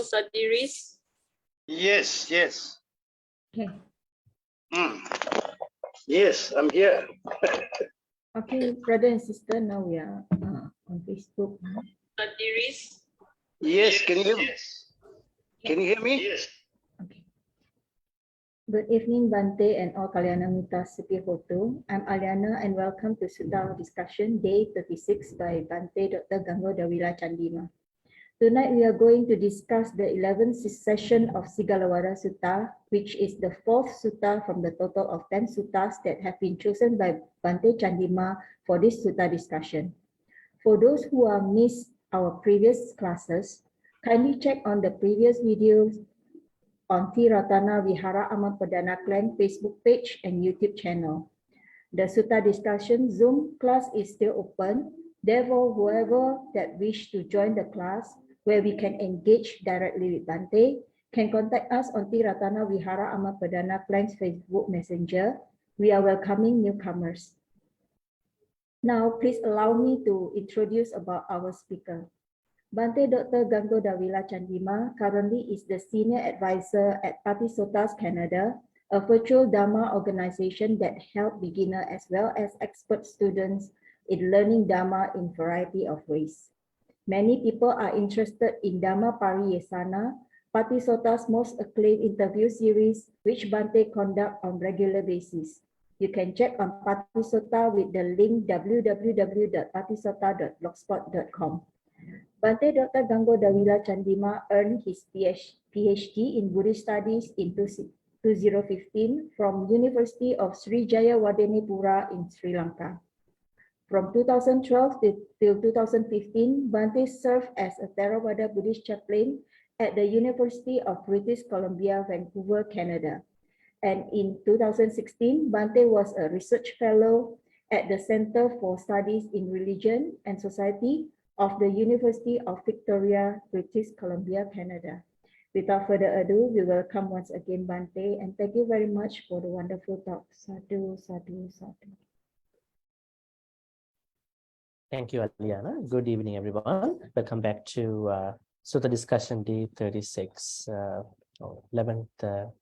Satiris? Yes, yes. Okay. Yes, I'm here. Okay, brother and sister, now we are on Facebook. Satiris? Yes, can you hear me? Yes. Can you hear me? Yes. Okay. Good evening, Bhante and all Kalyana Mita Sipihoto. I'm Aliana and welcome to Sutta discussion day 36 by Bhante Dr. Gangodawila Chandima. Tonight we are going to discuss the 11th session of Sigālovāda Sutta, which is the 4th sutta from the total of 10 suttas that have been chosen by Bhante Chandima for this sutta discussion. For those who have missed our previous classes, kindly check on the previous videos on Ti-Ratana Vihara Amapadana Clan Facebook page and YouTube channel. The Sutta discussion Zoom class is still open. Therefore, whoever that wish to join the class where we can engage directly with Bhante can contact us on Ti-Ratana Vihara Amapadana Clan's Facebook Messenger. We are welcoming newcomers. Now, please allow me to introduce about our speaker. Bhante Dr. Gangodawila Chandima currently is the Senior Advisor at Patisottas Canada, a virtual Dharma organization that helps beginner as well as expert students in learning Dharma in variety of ways. Many people are interested in Dhamma Pariyesana, Patisottas' most acclaimed interview series, which Bhante conducts on regular basis. You can check on Patisotta with the link www.patisotta.blogspot.com. Bhante Dr. Gangodawila Chandima earned his PhD in Buddhist Studies in 2015 from University of Sri Jayawardenepura in Sri Lanka. From 2012 till 2015, Bhante served as a Theravada Buddhist chaplain at the University of British Columbia, Vancouver, Canada. And in 2016, Bhante was a research fellow at the Center for Studies in Religion and Society of the University of Victoria, British Columbia, Canada. Without further ado, we welcome once again Bhante and thank you very much for the wonderful talk. Sadhu, sadhu, sadhu. Thank you, Aliana. Good evening, everyone. Welcome back to Sutta Discussion Day 36, 11th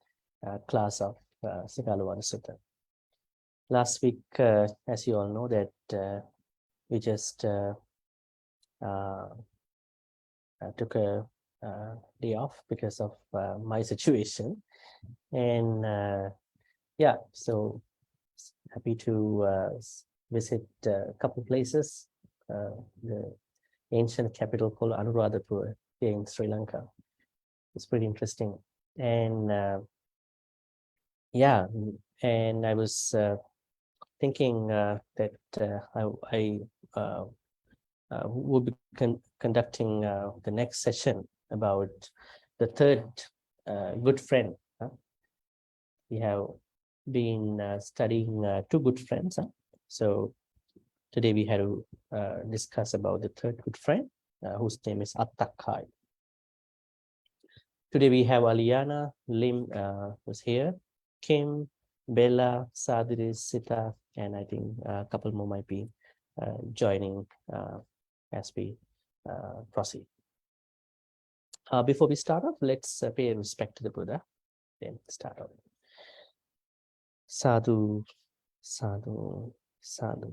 class of Sigālovāda Sutta. Last week, as you all know, that we just took a day off because of my situation. And yeah, so happy to visit a couple places. The ancient capital called Anuradhapura here in Sri Lanka. It's pretty interesting. And yeah, and I was thinking that I will be conducting the next session about the third good friend. We have been studying two good friends. So today we had to discuss about the third good friend, whose name is Atthakkhāyī. Today we have Aliana, Lim was here, Kim, Bella, Sadhiri, Sita, and I think a couple more might be joining as we proceed. Before we start off, let's pay respect to the Buddha. Then start off. Sadhu, sadhu, sadhu.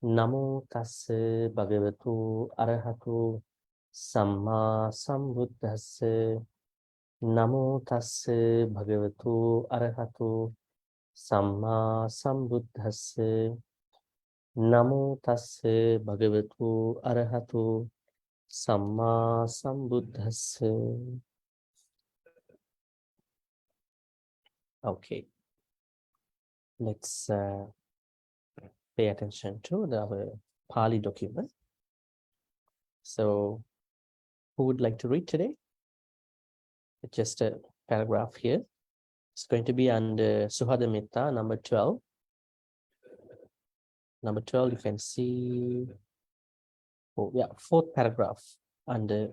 Namo tassa bhagavatu arahatu samma sambuddhassa. Namo tassa bhagavatu arahatu samma sambuddhassa. Namo tassa bhagavatu arahatu samma sambuddhassa. Okay, let's pay attention to the Pali document. So, who would like to read today? It's just a paragraph here. It's going to be under Suhadamitta, number 12. Number 12, you can see, oh yeah, fourth paragraph under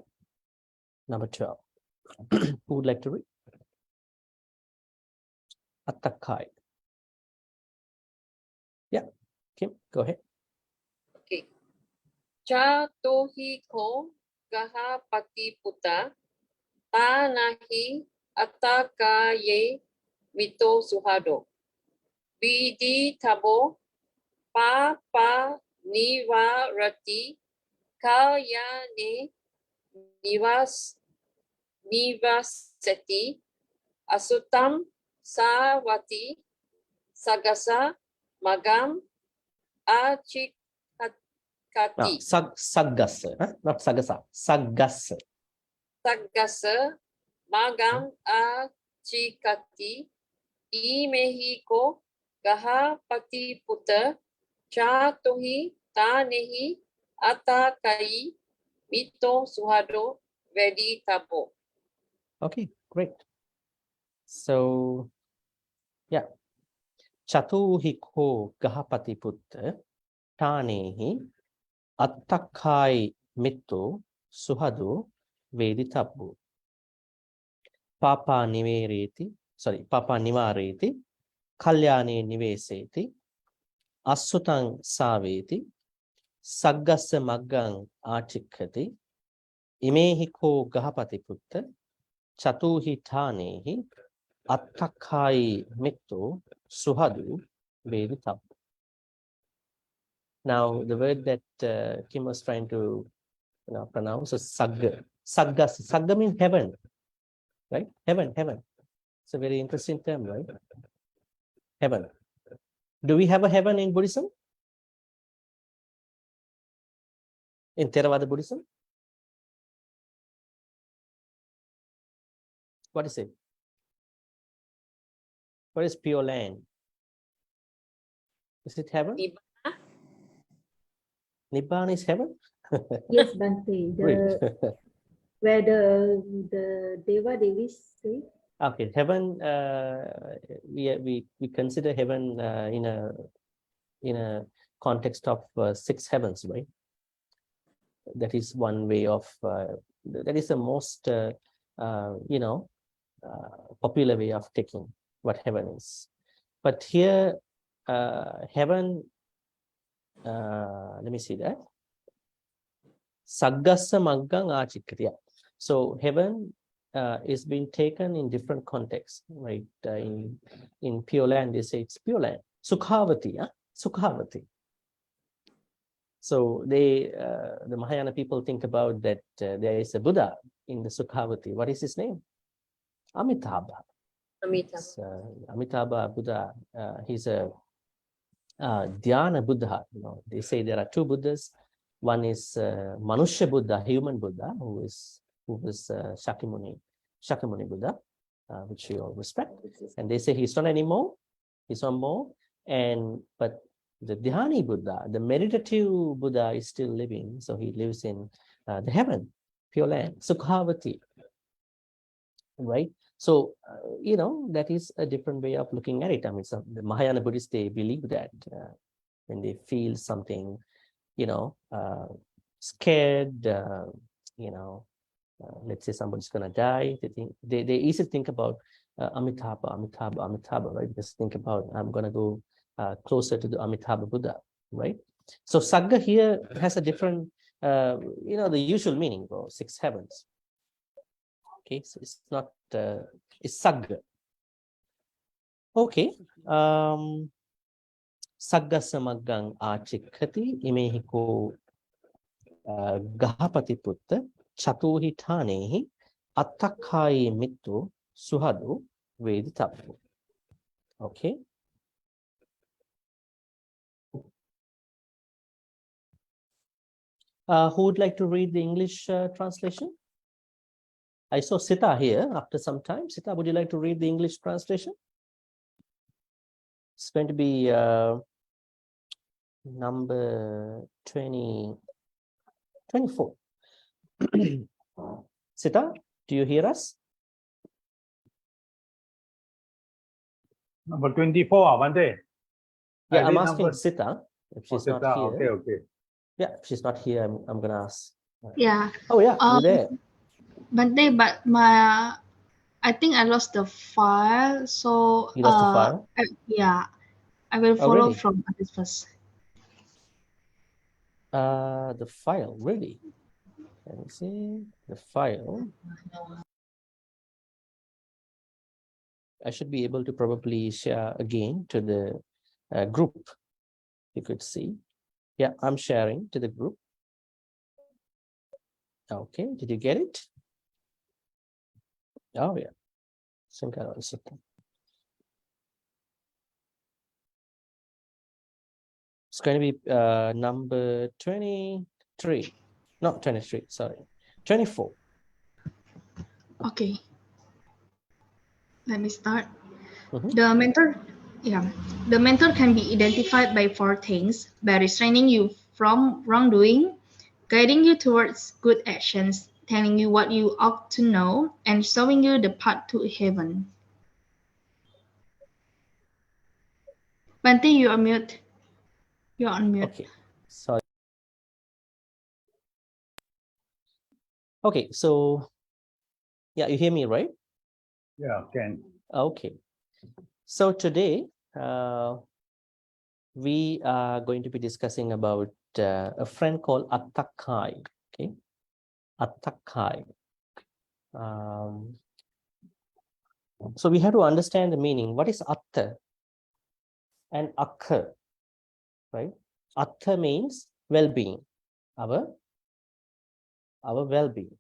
number 12. Who would like to read? Atthakkhāyī. Yeah, Kim, go ahead. Okay. Cha tohi ko Gahapatiputa Ta nahi Atthakkhāyī mito suhado. Vidi tabo pa nivarati kalyane nivasati asutam savati sagasa magam achikati. Saggasa, not sagasa, saggasa. Sagasa magam achikati imehiko Gahapatiputa Chatuhi Tanehi Atthakkhāyī mito suhado vedi tabo. Okay, great. So, yeah. Chatuhiko Gahapatiputta Tanehi Atthakkhāyī mito suhado vedi tabo. Papa nivareti, kalyane niveseti, asutang saveti, saggassa maggang achikkati, imehiko gahapatiputta, chatuhi tanehi, Atthakkhāyī mitto suhadu vedi tabbu. Now, the word that Kim was trying to pronounce is sagga. Sagga means heaven, right? Heaven. It's a very interesting term, right? Heaven. Do we have a heaven in Buddhism? In Theravada Buddhism? What is it? What is pure land? Is it heaven? Nibbana? Nibbana is heaven? Yes, Bhante. Where the Deva Devis stay. Okay, heaven. We consider heaven in a context of 6 heavens, right? That is one way of. That is the most popular way of taking what heaven is. But here, heaven. Let me see that. Saggassa maggang achikkati. So heaven is being taken in different contexts, right? In Pure Land, they say it's Pure Land. Sukhavati, Sukhavati. So the Mahayana people think about that there is a Buddha in the Sukhavati. What is his name? Amitabha. Amitabha Buddha. He's a Dhyana Buddha. They say there are 2 Buddhas. One is Manushya Buddha, human Buddha, who was Shakyamuni Buddha, which we all respect. And they say he's not anymore, he's no more. But the Dhyani Buddha, the meditative Buddha, is still living. So he lives in the heaven, Pure Land, Sukhavati. Right? So, that is a different way of looking at it. I mean, the Mahayana Buddhists, they believe that when they feel something, scared, let's say somebody's going to die, they easily think about Amitabha, right? Just think about, I'm going to go closer to the Amitabha Buddha, right? So Sagga here has a different, the usual meaning for 6 heavens. Okay, so it's not, it's Sagga. Okay. Sagga samaggang achikkati imehiko Gahapatiputta chatuhi tanehi Atthakkhāyī mitto suhadu vedi tabbu. Okay. Who would like to read the English translation? I saw Sita here after some time. Sita, would you like to read the English translation? It's going to be number 24. Sita, do you hear us? Number 24, Bhante. Yeah, I'm asking Sita if she's not here. Okay. Yeah, if she's not here, I'm going to ask. Yeah. Oh, yeah, you're there. Bhante, but I think I lost the file. So You lost the file? I will follow really? from this first. The file, really? Let me see the file. I should be able to probably share again to the group. You could see. Yeah, I'm sharing to the group. Okay, did you get it? Oh, yeah. Sigālovāda Sutta. It's going to be number 23. Not 23, sorry. 24. Okay. Let me start. Mhm. The mentor can be identified by 4 things: by restraining you from wrongdoing, guiding you towards good actions, telling you what you ought to know, and showing you the path to heaven. Bhante, you are mute. You are on mute. Okay, sorry. Okay, so yeah, you hear me, right? Yeah, can. Okay. So today we are going to be discussing about a friend called Atthakkhāyī. Okay, Atthakkhāyī. So we have to understand the meaning. What is Attha and Akkha, right? Attha means well-being, our well-being.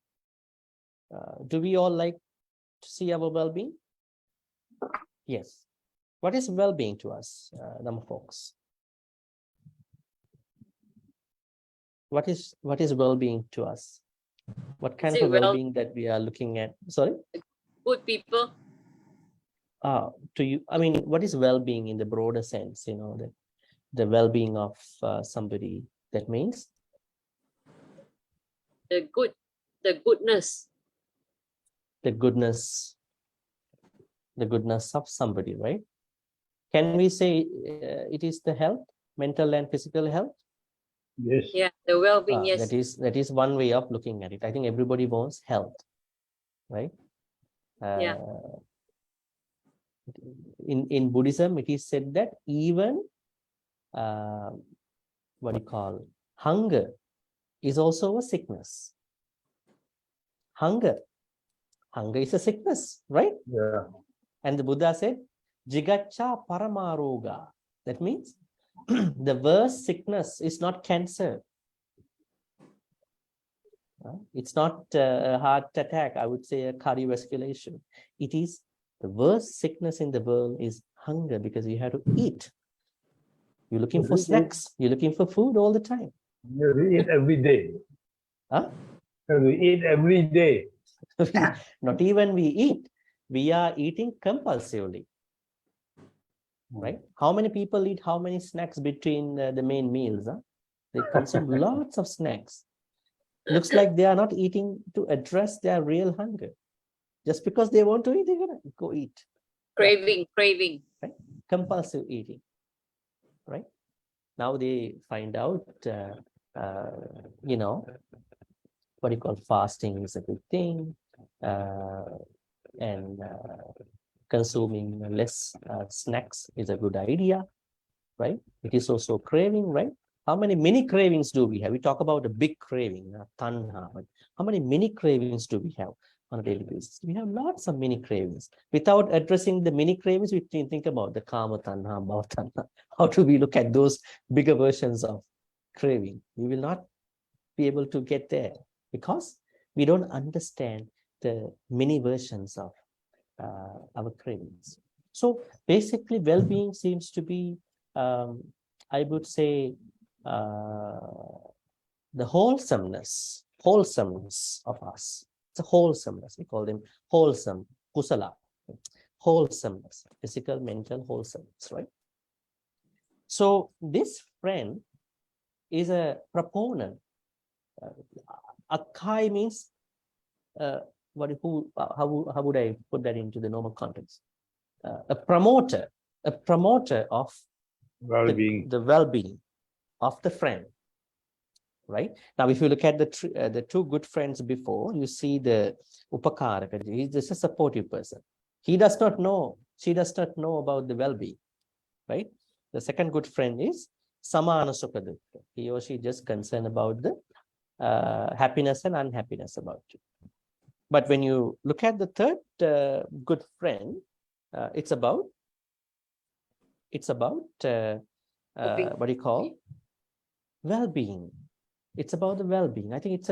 Do we all like to see our well-being? Yes. What is well-being to us, number folks? What is well-being to us? What kind Is of it a well-being that we are looking at? Sorry? Good people. To you, I mean, what is well-being in the broader sense? You know, the well-being of somebody. That means The goodness. the goodness of somebody, right? Can we say it is the health, mental and physical health? Yes. Yeah, the well-being, yes. That is one way of looking at it. I think everybody wants health, right? Yeah. In Buddhism, it is said that even what do you call hunger is also a sickness. Hunger is a sickness, right? Yeah. And the Buddha said, Jigaccha paramaroga. That means the worst sickness is not cancer. It's not a heart attack. I would say a cardiovascular issue. It is the worst sickness in the world is hunger, because you have to eat. You're looking for snacks. You're looking for food all the time. You eat every day. Huh? You eat every day. Not even we eat. We are eating compulsively. Right? How many people eat how many snacks between the main meals? Huh? They consume lots of snacks. Looks like they are not eating to address their real hunger. Just because they want to eat, they're gonna go eat. Craving. Right? Compulsive eating. Right? Now they find out, you know, what you call fasting is a good thing, and consuming less snacks is a good idea, right? It is also craving, right? How many mini cravings do we have? We talk about a big craving, tanha, but how many mini cravings do we have on a daily basis? We have lots of mini cravings. Without addressing the mini cravings, we think about the kama tanha, bhava tanha. How do we look at those bigger versions of craving? We will not be able to get there because we don't understand the many versions of our cravings. So basically, well-being seems to be, I would say, the wholesomeness of us. It's a wholesomeness. We call them wholesome, kusala, wholesomeness, physical, mental wholesomeness, right? So this friend is a proponent. Atthakkhāyī means how would I put that into the normal context? A promoter of Well-being. the well-being of the friend. Right now, if you look at the two good friends before, you see the upakaraka. He's just a supportive person. He does not know. She does not know about the well-being. Right. The second good friend is samana sukha dukkha. He or she just concerned about the happiness and unhappiness about you. But when you look at the third good friend, it's about what do you call well-being. It's about the well-being. I think it's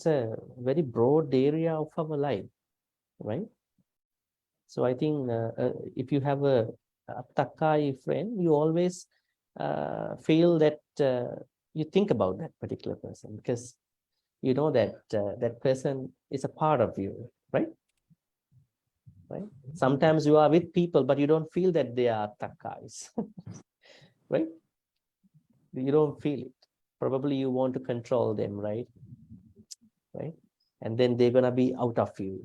a very broad area of our life, right? So I think if you have a Atthakkhāyī friend, you always feel that you think about that particular person, because you know that that person is a part of you, right? Right? Sometimes you are with people, but you don't feel that they are Atthakkhāyīs, right? You don't feel it. Probably you want to control them, right? Right? And then they're gonna be out of you.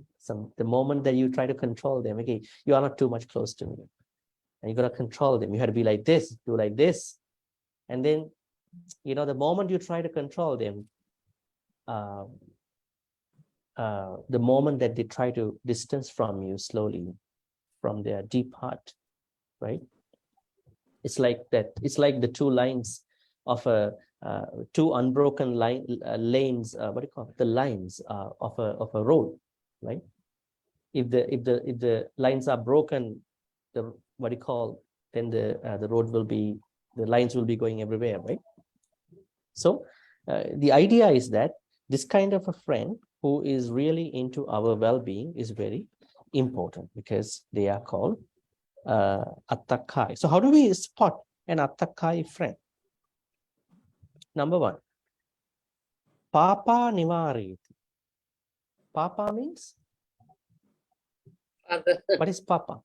The moment that you try to control them, okay, you are not too much close to me, and you're gonna control them. You have to be like this, do like this, and then the moment you try to control them, the moment that they try to distance from you slowly, from their deep heart, right? It's like that. It's like the two lines of two unbroken lanes. What do you call it? The lines of a road, right? If the lines are broken, then the road will be, the lines will be going everywhere, right? So the idea is that this kind of a friend who is really into our well-being is very important, because they are called Atthakkhāyī. So how do we spot an Atthakkhāyī friend? Number one, Papa Nivareti. Papa means? Father. What is Papa?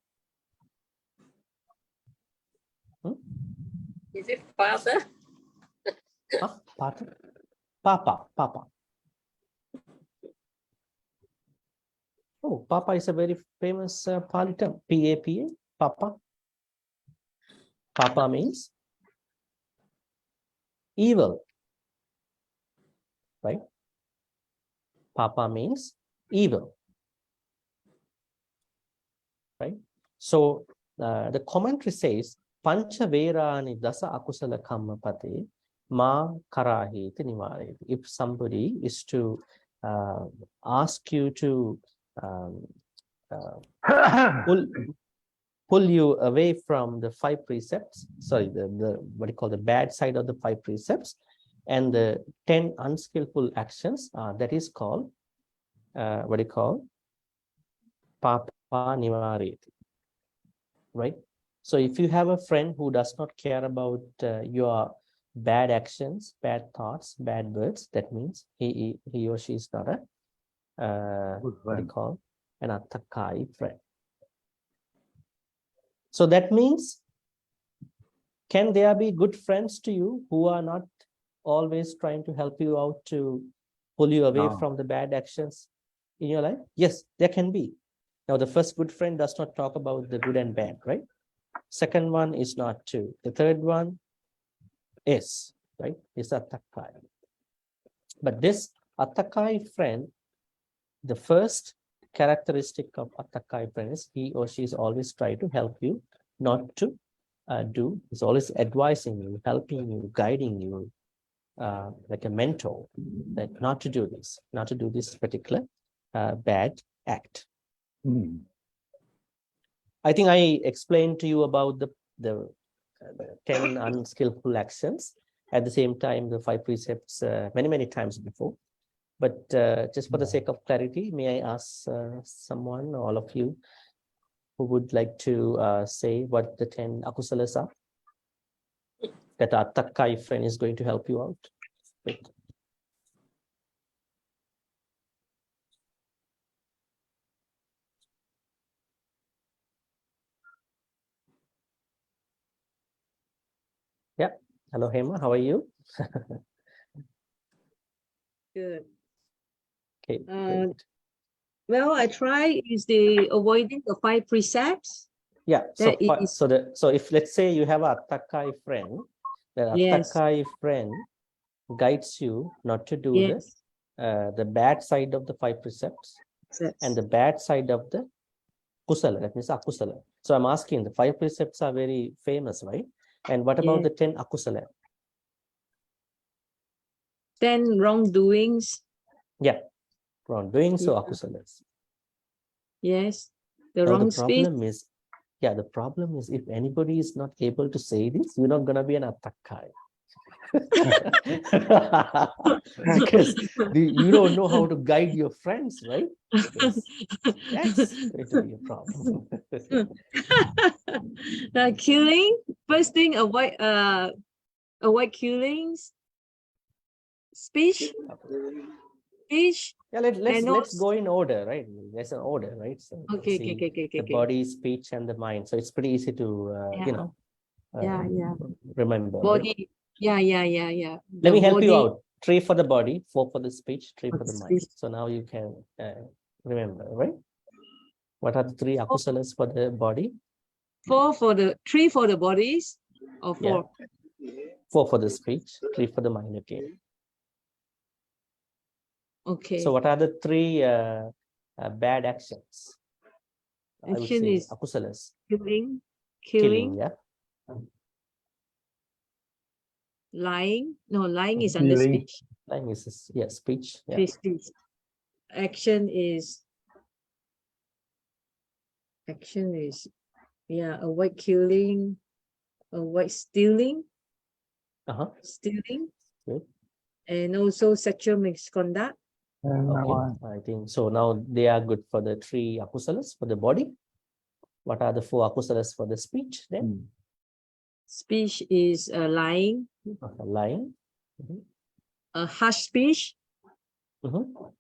Is it father? Huh? Father? Papa. Oh, Papa is a very famous Pali term. P-A-P-A, Papa. Papa means evil, right? Papa means evil, right? So the commentary says, Pancha Verani Dasa Akusala Kamma Pate Ma Karahiti Nivareti. If somebody is to ask you to pull you away from the 5 precepts, sorry, the what you call the bad side of the 5 precepts, and the 10 unskillful actions, that is called what do you call Papa Nivareti, right? So if you have a friend who does not care about your bad actions, bad thoughts, bad words, that means he or she is not a what do you call an Atthakkhāyī friend. So that means, can there be good friends to you who are not always trying to help you out to pull you away from the bad actions in your life? Yes, there can be. Now, the first good friend does not talk about the good and bad, right? Second one is not two. The third one is, right, is Atthakkhāyī. But this Atthakkhāyī friend, the first characteristic of Atthakkhāyī friend is he or she is always trying to help you not to do. Is always advising you, helping you, guiding you, like a mentor, that not to do this particular bad act. I think I explained to you about the 10 unskillful actions. At the same time, the 5 precepts many times before. But just for the sake of clarity, may I ask someone, all of you, who would like to say what the 10 akusalas are that Atthakkhāyī friend is going to help you out with? Yeah. Hello, Hema. How are you? Good. Okay. Well, I try is the avoiding the 5 precepts. Yeah. So if let's say you have a Atthakkhāyī friend, the Atthakkhāyī friend guides you not to do the bad side of the 5 precepts and the bad side of the kusala, that means akusala. So I'm asking, the 5 precepts are very famous, right? And what about the 10 akusala? 10 wrongdoings. Wrongdoing, so Yeah. akusalas. Yes. The Now wrong the speech. problem is, the problem is if anybody is not able to say this, you're not gonna be an Atthakkhāyī. Because you don't know how to guide your friends, right? Because that's going to be a problem. Killing. First thing, avoid killings. Speech. Yeah, let's And go in order, right? There's an order, right? So Okay, see okay. the body, speech, and the mind. So it's pretty easy to Yeah. Yeah. remember. Right? Body. Yeah. Let me help you body, out. 3 for the body, 4 for the speech, 3 for the mind. speech. So now you can remember, right? What are the 3 akusalas for the body? 3 for the bodies, or 4? Yeah. 4 for the speech, 3 for the mind again. Okay. So what are the 3 bad actions? I would Action say is akusalas. killing, Yeah. lying. No, lying is under Stealing. speech. Lying is speech. Yeah. Speech. Action is avoid killing, avoid stealing. Stealing. Good. And also sexual misconduct. Okay, I think so. Now they are good for the 3 akusalas for the body. What are the 4 akusalas for the speech then? Speech is lying. Lying. Harsh speech. Not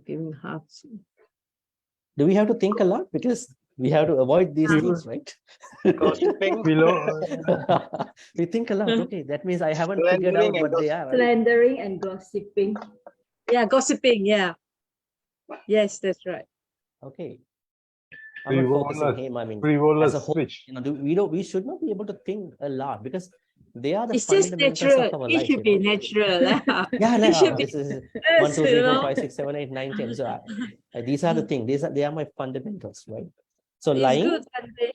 giving harsh. Do we have to think a lot? Because we have to avoid these things, right? Gossiping. We think a lot. Okay, that means I haven't figured out what they are. Right? Slandering and gossiping. Yeah, gossiping. Yeah. Yes, that's right. Okay. I'm not focusing him. I mean, as a whole, speech. we should not be able to think a lot because they are the It's just fundamentals natural. of our It life. should be natural. Yeah, should this be, is 1, 2, 3, 4, know. 5, 6, 7, 8, 9, 10. So these are the things. They are my fundamentals, right? So It's lying. good, Bhante.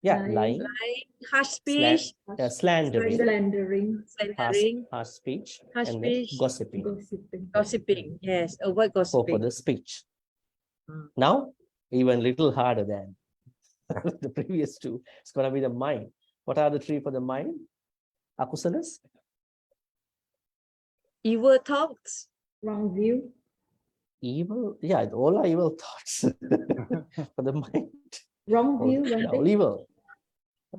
Yeah, lying. Harsh speech. Slandering. Harsh speech. Harsh And then speech. gossiping. Gossiping. Yes, avoid gossiping. For the speech. Now, even little harder than the previous 2. It's going to be the mind. What are the 3 for the mind? Akusalas? Evil thoughts. Wrong view. Evil? Yeah, all are evil thoughts for the mind. Wrong view. All evil.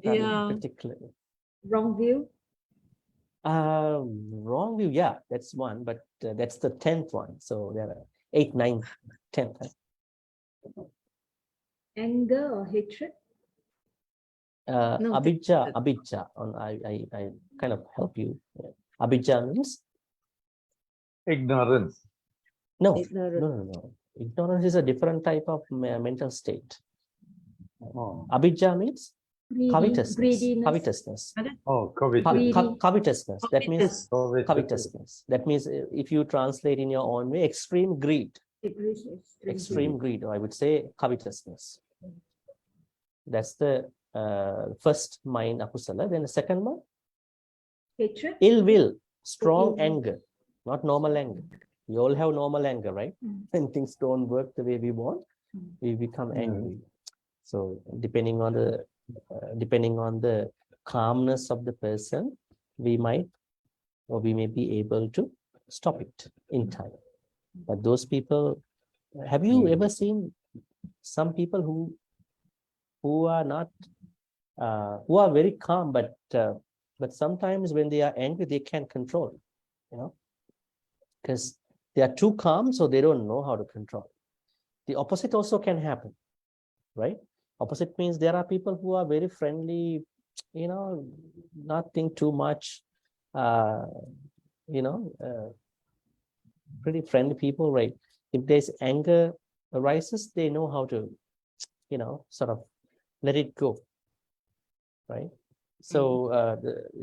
Yeah. Particularly. Wrong view. Wrong view. Yeah, that's one, but that's the 10th one. So there are 8, 9, 10. Anger or hatred. No, Abhijja. I kind of help you. Abhijja means Ignorance. no. Ignorance. No. Ignorance is a different type of mental state. Oh, Abhijja means covetousness. Greediness. Covetousness. oh, covetousness. Covetousness. That means Covetousness. covetousness. That means if you translate in your own way, extreme greed. Extreme greed, or I would say covetousness. That's the first mind akusala. Then the second one, Hatred. ill will, strong anger, not normal anger. We all have normal anger, right? When things don't work the way we want, we become angry. So depending on the calmness of the person, we may be able to stop it in time. But those people, have you ever seen some people who are not who are very calm, but sometimes when they are angry, they can't control it, because they are too calm, so they don't know how to control it. The opposite also can happen, right? Opposite means there are people who are very friendly, not think too much, pretty friendly people, right? If there's anger arises, they know how to, sort of let it go, right? So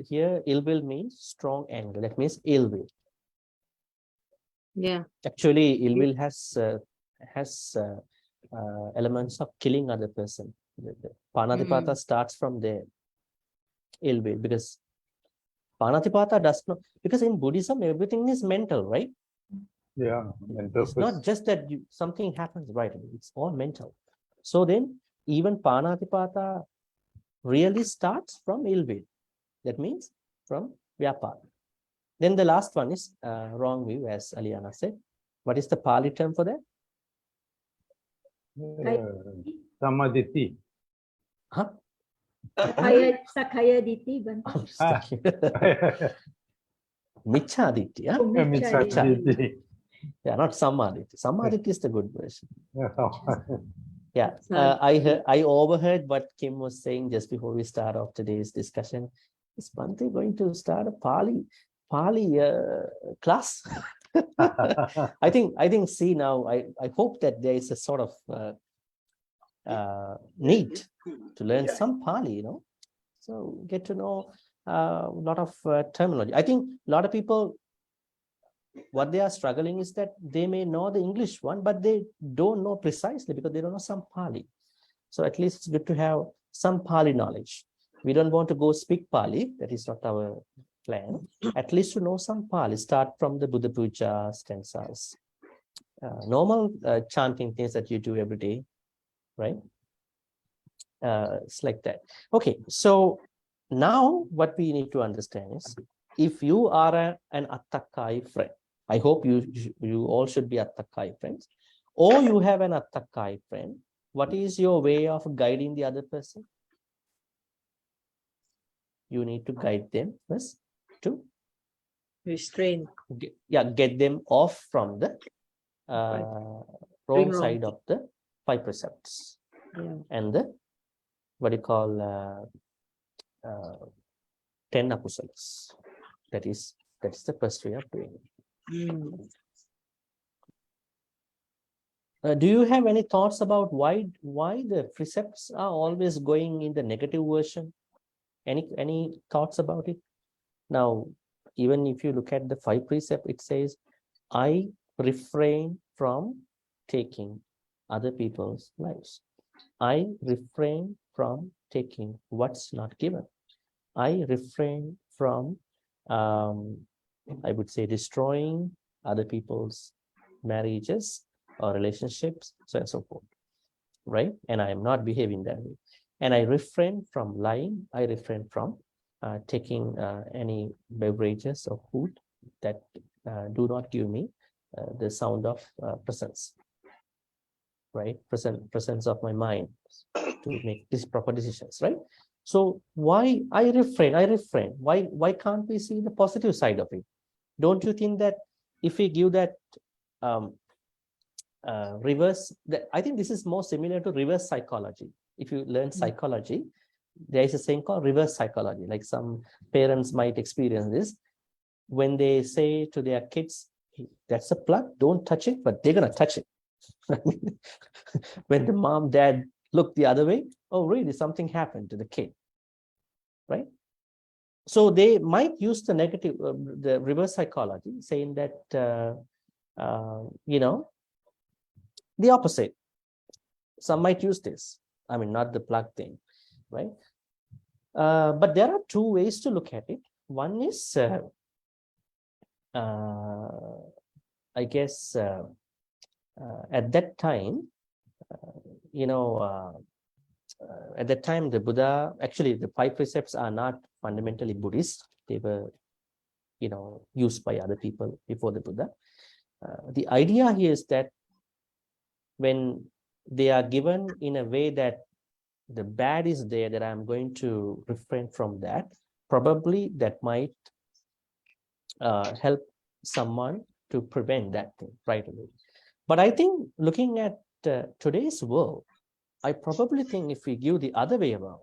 here ill will means strong anger. That means ill will. Yeah. Actually, ill will has elements of killing other person. Panatipata starts from there. Ill will, because Panatipata does not, because in Buddhism, everything is mental, right? Yeah, mental It's not just that something happens right away. It's all mental. So then, even Panatipata really starts from ill will. That means from Vyapara. Then the last one is wrong view, as Aliana said. What is the Pali term for that? Samaditi. Huh? Sakaya Diti, Bhante. I'm just thinking. Michaditi. Huh? Michaditi. Yeah, not Samaditi. Samaditi is the good version. Yeah, Sorry. I overheard what Kim was saying just before we start off today's discussion. Is Bhante going to start a Pali class? I think. See now, I hope that there is a sort of need to learn some Pali, so get to know a lot of terminology. I think a lot of people, what they are struggling is that they may know the English one, but they don't know precisely because they don't know some Pali. So at least it's good to have some Pali knowledge. We don't want to go speak Pali. That is not our plan. At least to know some Pali. Start from the Buddha Puja stanzas. Normal chanting things that you do every day, right? It's like that. Okay, so now what we need to understand is, if you are an Atthakkhāyī friend, I hope you all should be Atthakkhāyī friends, or you have an Atthakkhāyī friend, what is your way of guiding the other person? You need to guide them first to Restrain. get them off from the wrong side of the 5 precepts. Yeah. And the what you call 10 apusalas. That is the first way of doing it. Do you have any thoughts about why the precepts are always going in the negative version? Any thoughts about it? Now, even if you look at the 5 precept, it says, I refrain from taking other people's lives. I refrain from taking what's not given. I refrain from, I would say, destroying other people's marriages or relationships, so on and so forth, right? And I am not behaving that way. And I refrain from lying. I refrain from taking any beverages or food that do not give me the sound of presence, right? Presence of my mind to make these proper decisions, right? So why I refrain? Why can't we see the positive side of it? Don't you think that if we give that reverse, I think this is more similar to reverse psychology. If you learn psychology, there is a thing called reverse psychology. Like some parents might experience this when they say to their kids, that's a plug, don't touch it, but they're going to touch it. When the mom, dad look the other way, oh, really, something happened to the kid, right? So they might use the negative, the reverse psychology, saying that, the opposite. Some might use this. I mean, not the plug thing, right? But there are 2 ways to look at it. One is, I guess, at that time, at that time, the Buddha, actually, the 5 precepts are not fundamentally Buddhist. They were, used by other people before the Buddha. The idea here is that when they are given in a way that the bad is there, that I'm going to refrain from that, probably that might help someone to prevent that thing right away. But I think looking at today's world, I probably think if we give the other way around,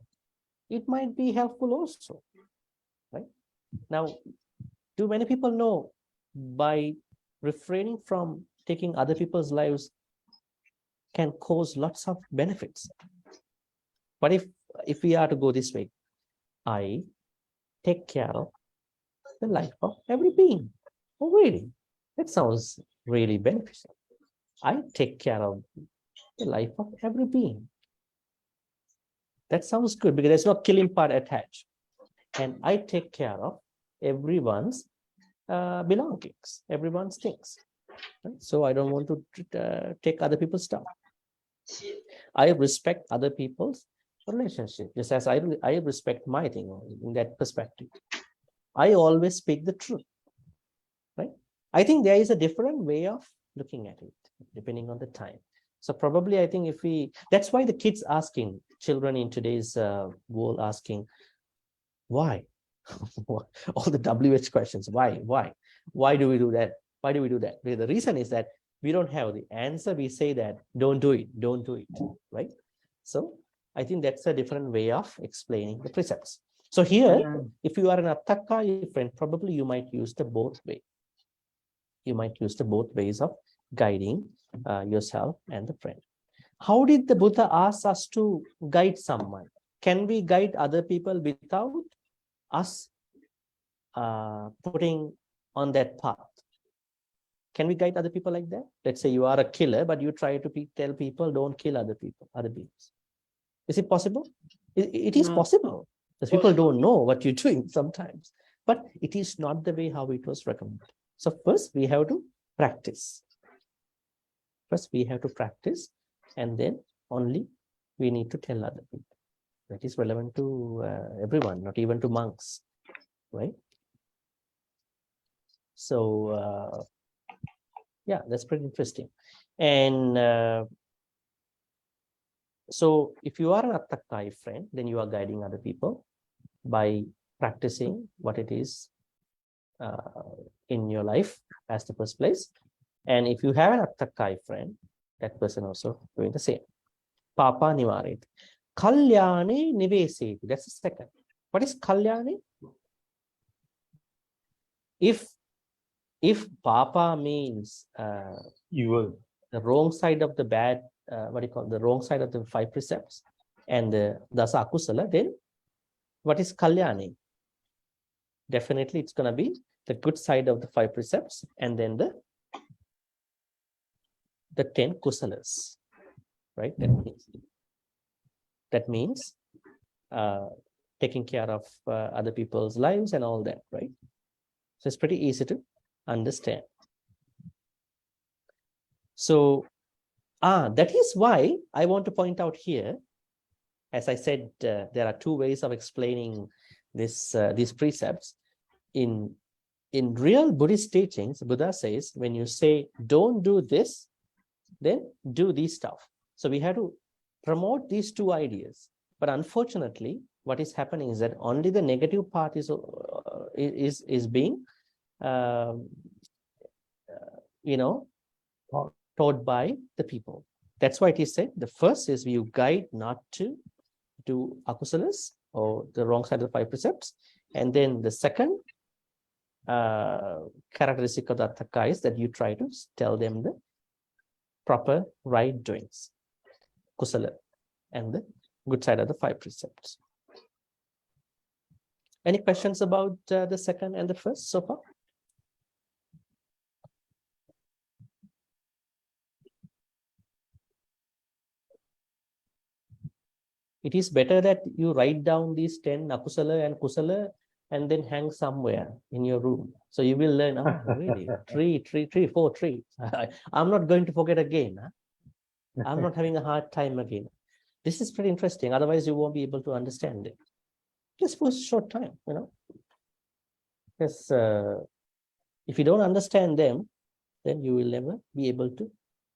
it might be helpful also, right? Now, do many people know by refraining from taking other people's lives can cause lots of benefits? But if we are to go this way, I take care of the life of every being. Oh, really? That sounds really beneficial. I take care of the life of every being. That sounds good because there's no killing part attached. And I take care of everyone's belongings, everyone's things. Right? So I don't want to take other people's stuff. I respect other people's relationship, just as I respect my thing in that perspective. I always speak the truth, right? I think there is a different way of looking at it, depending on the time. So probably I think that's why the kids asking, children in today's world asking, why? All the WH questions, why? Why do we do that? Why do we do that? The reason is that we don't have the answer. We say that, don't do it, right? So I think that's a different way of explaining the precepts. So here, if you are an Atthakkhāyī friend, probably you might use the both way. You might use the both ways of guiding yourself and the friend. How did the Buddha ask us to guide someone? Can we guide other people without us putting on that path? Can we guide other people like that? Let's say you are a killer, but you try to tell people don't kill other beings. Is it possible? It is possible. Because people don't know what you're doing sometimes. But it is not the way how it was recommended. So first we have to practice. And then only we need to tell other people. That is relevant to everyone, not even to monks, right? So yeah, that's pretty interesting. And so if you are an Atthakkhāyī friend, then you are guiding other people by practicing what it is in your life as the first place. And if you have an Atthakkhāyī friend, that person also doing the same. Papa nivareti. Kalyane niveseti. That's the second. What is kalyane? If Papa means Evil. the wrong side of the bad, the wrong side of the 5 precepts and the dasa akusala, then what is kalyane? Definitely it's going to be the good side of the 5 precepts and then the 10 kusalas, right? That means taking care of other people's lives and all that, right? So it's pretty easy to understand. So that is why I want to point out here, as I said, there are 2 ways of explaining these precepts. In real Buddhist teachings, Buddha says, when you say, don't do this, then do this stuff. So we have to promote these 2 ideas. But unfortunately, what is happening is that only the negative part is being, taught by the people. That's why it is said, the first is you guide not to do akusalas or the wrong side of the 5 precepts. And then the second characteristic of the Atthakkhāyī is that you try to tell them the proper right doings, kusala, and the good side of the 5 precepts. Any questions about the second and the first so far? It is better that you write down these 10 akusala and kusala and then hang somewhere in your room. So you will learn, really, 4 trees. I'm not going to forget again. Huh? I'm not having a hard time again. This is pretty interesting. Otherwise, you won't be able to understand it. Just for a short time, Because if you don't understand them, then you will never be able to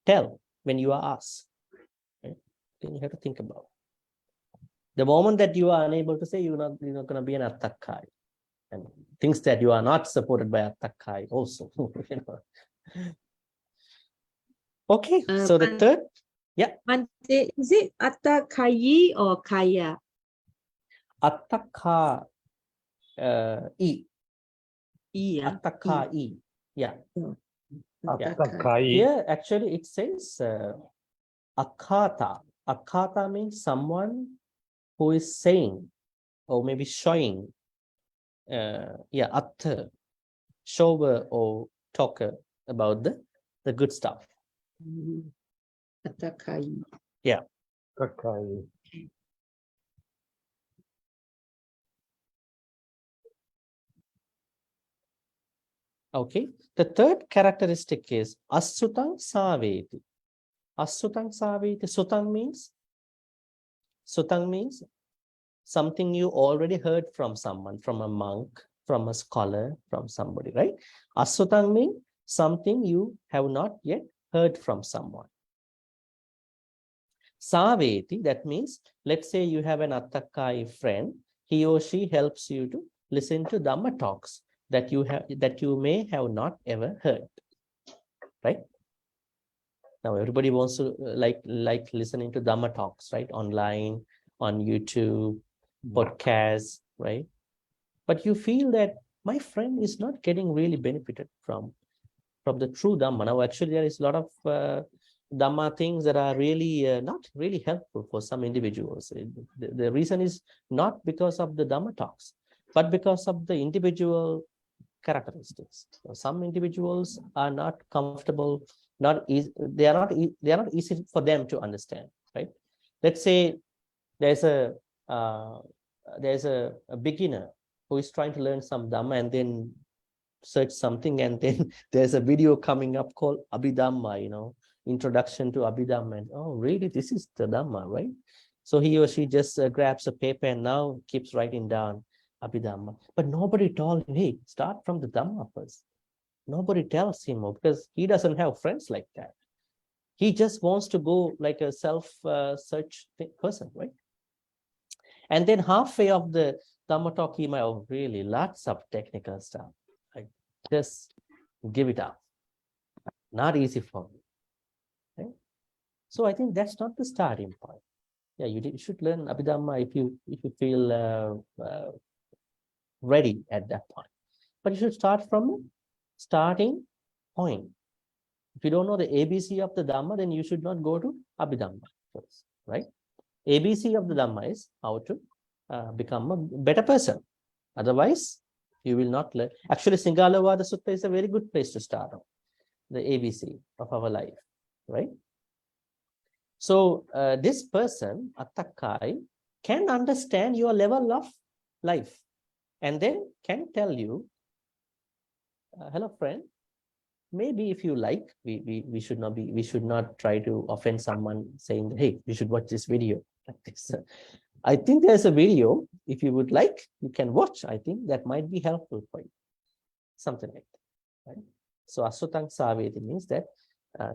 tell when you are asked. Right? Then you have to think about it. The moment that you are unable to say, you're not going to be an Atthakkhāyī. And things that you are not supported by Atthakkhāyī also. Okay, so the third. Yeah. Bhante, is it Atthakkhāyī or Kaya? Atthakkhāyī. Atthakkhāyī. Yeah. Atthakkhāyī. Here, actually, it says Akkhāta. Akkhāta means someone who is saying or maybe showing, Attha, shower or talker about the good stuff. Atthakkhāyī. Yeah. Atthakkhāyī. Okay. The third characteristic is Asutang Saveti. Asutang Saveti. Sutang means something you already heard from someone, from a monk, from a scholar, from somebody, right? Asutang means something you have not yet heard from someone. Saveti, that means, let's say you have an Atthakkhāyī friend, he or she helps you to listen to Dhamma talks that you may have not ever heard, right? Now everybody wants to like listening to Dhamma talks, right? Online, on YouTube, podcasts, right? But you feel that my friend is not getting really benefited from the true Dhamma. Now actually there is a lot of Dhamma things that are really not really helpful for some individuals. The reason is not because of the Dhamma talks, but because of the individual characteristics. So some individuals are not comfortable, not easy, they are not easy for them to understand, right? Let's say there's a beginner who is trying to learn some Dhamma and then search something, and then there's a video coming up called Abhidhamma, introduction to Abhidhamma. And, oh, really? This is the Dhamma, right? So he or she just grabs a paper and now keeps writing down Abhidhamma. But nobody told him, hey, start from the Dhamma first. Nobody tells him, because he doesn't have friends like that. He just wants to go like a self-search person, right? And then halfway of the Dhamma talk, he might, oh, really, lots of technical stuff. Like, just give it up. Not easy for me. Okay? So I think that's not the starting point. Yeah, you should learn Abhidhamma if you feel ready at that point. But you should start from the starting point. If you don't know the ABC of the Dhamma, then you should not go to Abhidhamma first, right? ABC of the Dhamma is how to become a better person. Otherwise, you will not learn. Actually, Sigālovāda Sutta is a very good place to start on, the ABC of our life, right? So this person, Atthakkhāyī, can understand your level of life and then can tell you, hello friend, maybe if you like, we should not try to offend someone saying, hey, you should watch this video like this. I think there's a video, if you would like, you can watch. I think that might be helpful for you. Something like that, right? So Asutang Saveti means that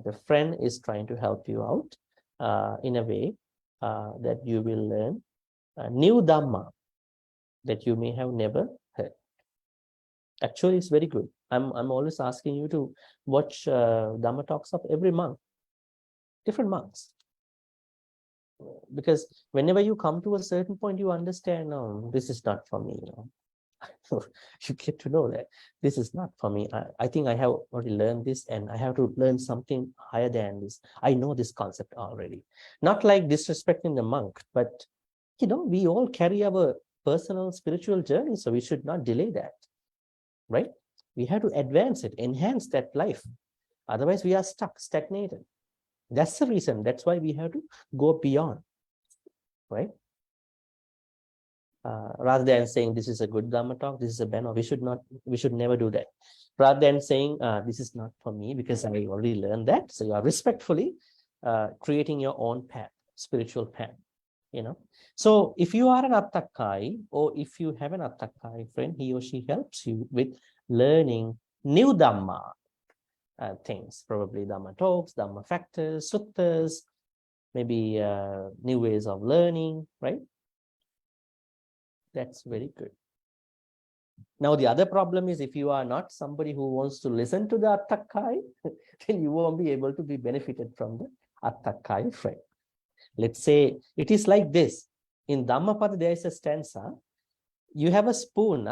the friend is trying to help you out in a way that you will learn new Dhamma that you may have never heard. Actually, it's very good. I'm always asking you to watch Dhamma talks of every month, different months. Because whenever you come to a certain point, you understand, no, this is not for me. You get to know that this is not for me. I think I have already learned this and I have to learn something higher than this. I know this concept already. Not like disrespecting the monk, but we all carry our personal spiritual journey, so we should not delay that, right? We have to advance it, enhance that life. Otherwise, we are stuck, stagnated. That's the reason. That's why we have to go beyond, right? Rather than saying this is a good Dhamma talk, this is a bad, we should never do that. Rather than saying this is not for me because I already learned that. So you are respectfully creating your own path, spiritual path, So if you are an Atthakkhāyī, or if you have an Atthakkhāyī friend, he or she helps you with learning new Dhamma things, probably Dhamma talks, Dhamma factors, suttas, maybe new ways of learning, right? That's very good. Now, the other problem is if you are not somebody who wants to listen to the Atthakkhāyī, then you won't be able to be benefited from the Atthakkhāyī friend. Let's say it is like this. In Dhammapada, there is a stanza. You have a spoon.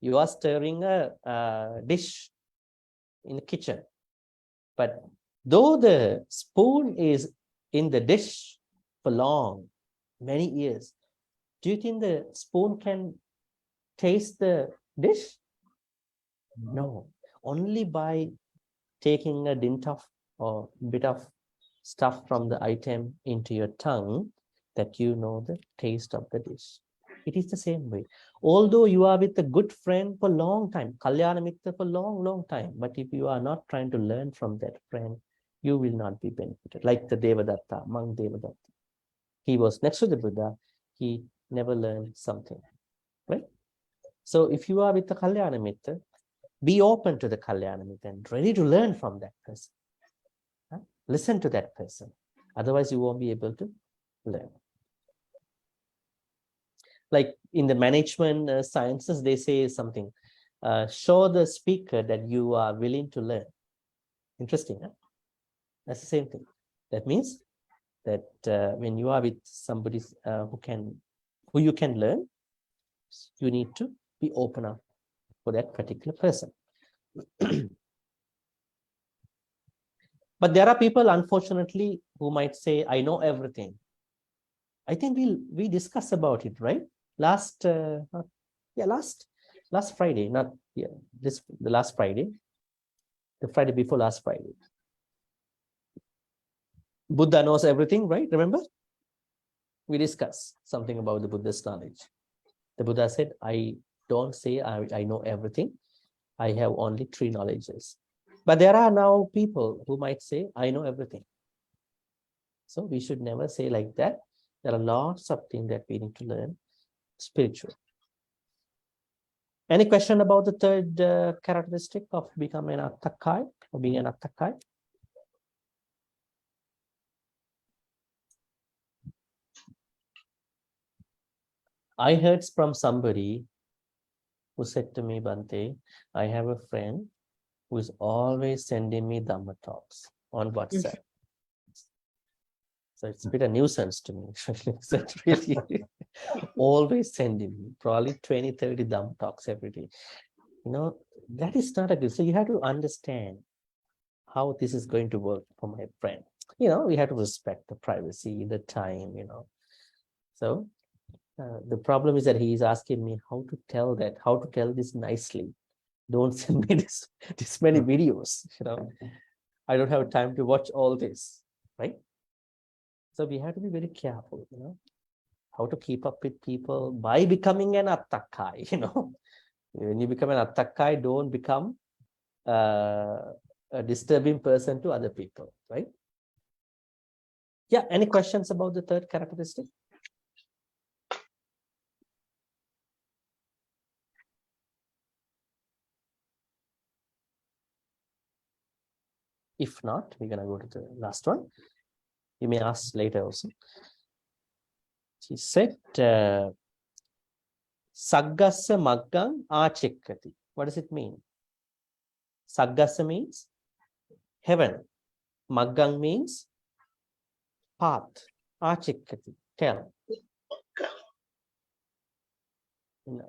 You are stirring a dish in the kitchen. But though the spoon is in the dish for many years, do you think the spoon can taste the dish? No. Only by taking a dint of or bit of stuff from the item into your tongue that you know the taste of the dish. It is the same way. Although you are with a good friend for a long time, Kalyana Mitra for a long time, but if you are not trying to learn from that friend, you will not be benefited. Like the Devadatta, monk Devadatta. He was next to the Buddha, he never learned something, right? So if you are with the Kalyana Mitra, be open to the Kalyana Mitra and ready to learn from that person. Huh? Listen to that person. Otherwise, you won't be able to learn. Like in the management sciences, they say something, show the speaker that you are willing to learn. Interesting, huh? That's the same thing. That means that when you are with somebody who you can learn, you need to be open up for that particular person. But there are people, unfortunately, who might say, I know everything. I think we discussed about it, right? Last Friday, the last Friday, the Friday before last Friday. Buddha knows everything, right? Remember? We discussed something about the Buddha's knowledge. The Buddha said, I don't say I know everything. I have only 3 knowledges. But there are now people who might say, I know everything. So we should never say like that. There are lots of things that we need to learn spiritual. Any question about the third characteristic of becoming an Atthakkhāyī or being an Atthakkhāyī? I heard from somebody who said to me, Bhante, I have a friend who is always sending me Dhamma talks on WhatsApp. So it's a bit a nuisance to me. That's really always sending me probably 20, 30 Dhamma talks every day. You know, that is not a good. So you have to understand how this is going to work for my friend. You know, we have to respect the privacy, the time, you know. So the problem is that he is asking me how to tell this nicely. Don't send me this many videos, you know. I don't have time to watch all this, right? So we have to be very careful, you know, how to keep up with people by becoming an Atthakkhāyī, you know. When you become an Atthakkhāyī, don't become a disturbing person to other people, right? Yeah, any questions about the third characteristic? If not, we're going to go to the last one. You may ask later also. He said, Saggassa Maggang Achikkati. What does it mean? Saggassa means heaven. Maggang means path. Achikkati, tell.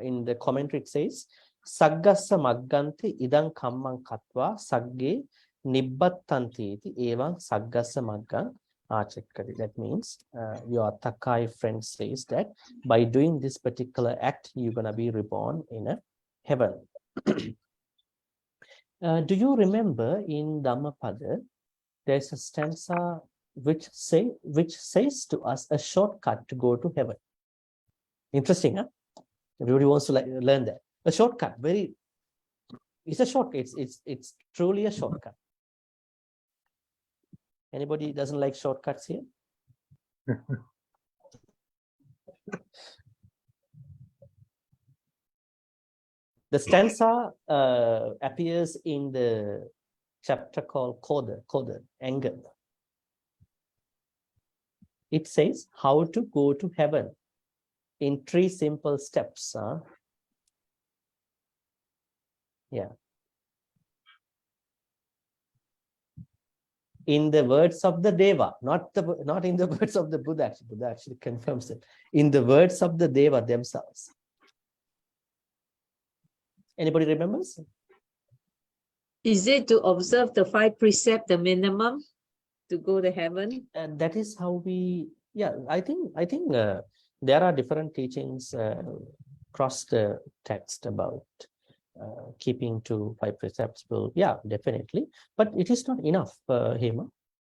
In the commentary it says, Saggassa Magganti idang kammang katva sagge nibbattanti iti evang Saggassa Maggang Achikkati. That means your Atthakkhāyī friend says that by doing this particular act, you're going to be reborn in a heaven. Do you remember in Dhammapada, there's a stanza which says to us a shortcut to go to heaven. Interesting, huh? Everybody wants to learn that. A shortcut, it's a shortcut. It's truly a shortcut. Anybody doesn't like shortcuts here? The stanza appears in the chapter called Koda, anger. It says how to go to heaven in 3 simple steps. Yeah. In the words of the Deva, not in the words of the Buddha. Actually, Buddha actually confirms it. In the words of the Deva themselves. Anybody remembers? Is it to observe the 5 precepts, the minimum, to go to heaven? And that is how we. Yeah, I think there are different teachings across the text about keeping to 5 precepts. Will, yeah, definitely, but it is not enough, Hema,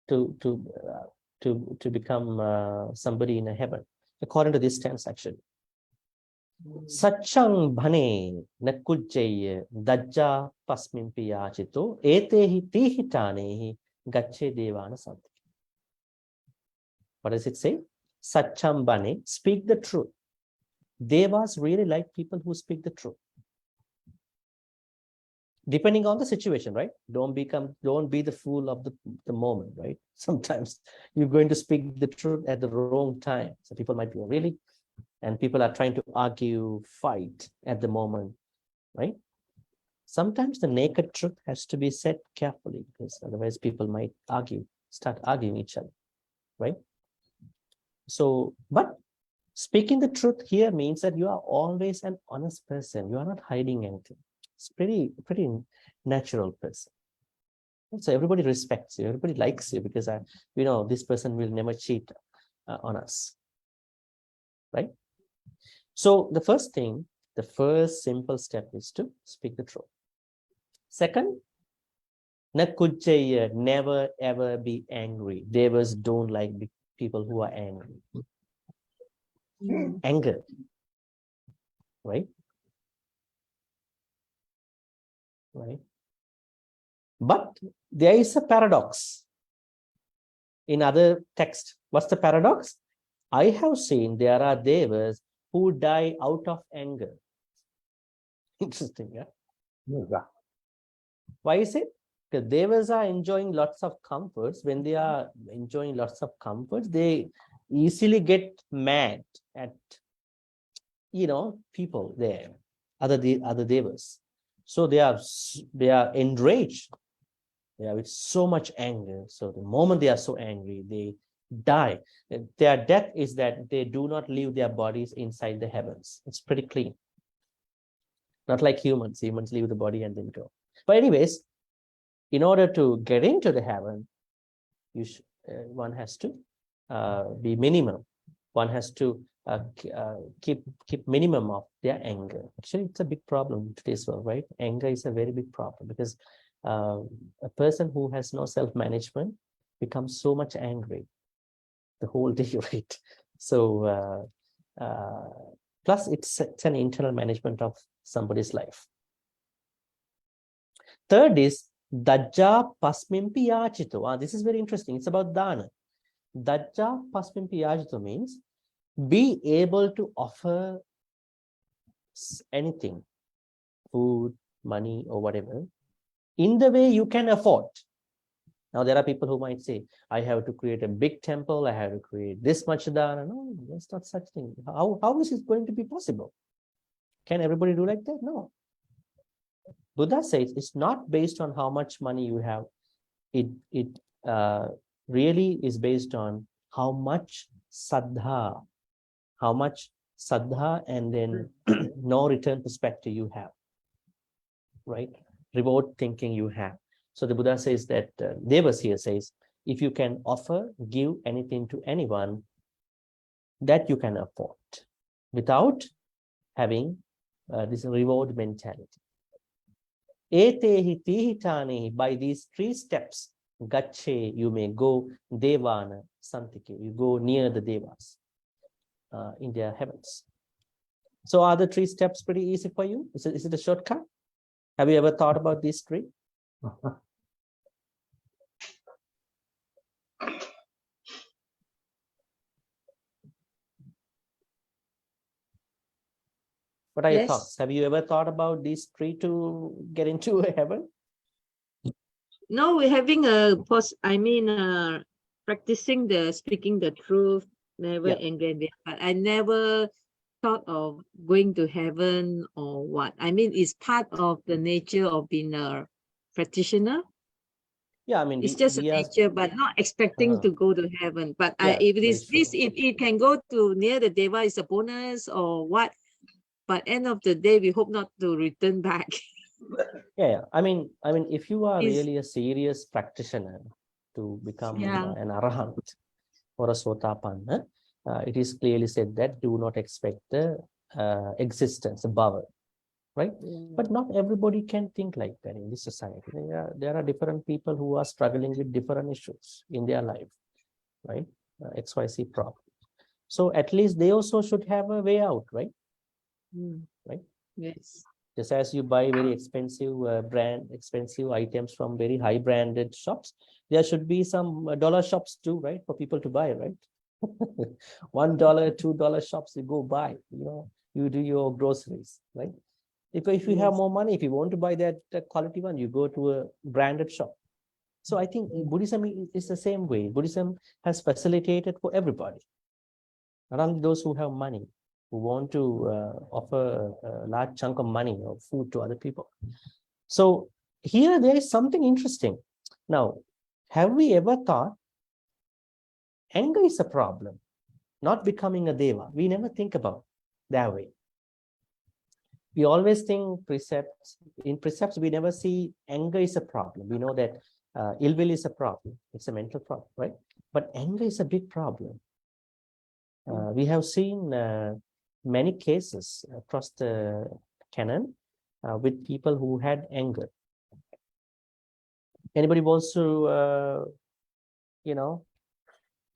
to become somebody in a heaven, according to this stance, actually. Satchang bhane nakujjaya dajja pasmimpi yachito etehi tihitanehi gacche devana santi. What does it say? Satcham bhane, speak the truth. Devas really like people who speak the truth. Depending on the situation, right? Don't be the fool of the moment, right? Sometimes you're going to speak the truth at the wrong time. So people might be really, and people are trying to argue, fight at the moment, right? Sometimes the naked truth has to be said carefully, because otherwise people might start arguing each other, right? So, but speaking the truth here means that you are always an honest person. You are not hiding anything. It's pretty natural person. So everybody respects you. Everybody likes you because this person will never cheat on us, right? So the first simple step is to speak the truth. Second, nakujjaya, never ever be angry. Devas don't like people who are angry. Anger, right? Right. But there is a paradox in other text. What's the paradox? I have seen there are devas who die out of anger. Interesting, yeah? Yeah. Why is it? Because devas are enjoying lots of comforts. When they are enjoying lots of comforts, they easily get mad at people there, other devas. So they are enraged. They are with so much anger. So the moment they are so angry, they die. Their death is that they do not leave their bodies inside the heavens. It's pretty clean. Not like humans. Humans leave the body and then go. But anyways, in order to get into the heaven, one has to be minimum. One has to keep minimum of their anger. Actually, it's a big problem in today's world, right? Anger is a very big problem because a person who has no self-management becomes so much angry the whole day, right? So plus it's an internal management of somebody's life. Third is dajja pasmimpi yachito. This is very interesting. It's about dana. Dajja pasmimpi yachito means be able to offer anything, food, money, or whatever, in the way you can afford. Now, there are people who might say, I have to create a big temple, I have to create this much dana. No, that's not such thing. How is it going to be possible? Can everybody do like that? No. Buddha says it's not based on how much money you have. It really is based on how much saddha and then no return perspective you have, right? Reward thinking you have. So the Buddha says that, Devas here says, if you can give anything to anyone that you can afford without having this reward mentality. Etehi tihitanehi, by these 3 steps, gacche, you may go devana santike, you go near the devas in their heavens. So are the 3 steps pretty easy for you? Is it a shortcut? Have you ever thought about these 3? What are your thoughts? Have you ever thought about these 3 to get into heaven? No, we're having practicing speaking the truth, never angry. But I never thought of going to heaven or what. I mean, it's part of the nature of being a practitioner. Yeah, I mean, it's just a nature, but not expecting to go to heaven. But if it can go to near the deva, it's a bonus or what. But end of the day, we hope not to return back. Yeah. I mean, if you are really a serious practitioner to become an arahant or a sotapanna, it is clearly said that do not expect the existence, above, right? But not everybody can think like that in this society. There are different people who are struggling with different issues in their life, right? XYZ problem. So at least they also should have a way out, right? Right? Yes. Just as you buy very expensive expensive items from very high branded shops, there should be some dollar shops too, right? For people to buy, right? $1, $2 shops you go buy, you do your groceries, right? If you have more money, if you want to buy that quality one, you go to a branded shop. So I think Buddhism is the same way. Buddhism has facilitated for everybody, not only those who have money, who want to offer a large chunk of money or food to other people. So here there is something interesting. Now, have we ever thought anger is a problem, not becoming a deva? We never think about that way. We always think precepts. In precepts, we never see anger is a problem. We know that ill will is a problem. It's a mental problem, right? But anger is a big problem. We have seen many cases across the canon with people who had anger. Anybody wants to,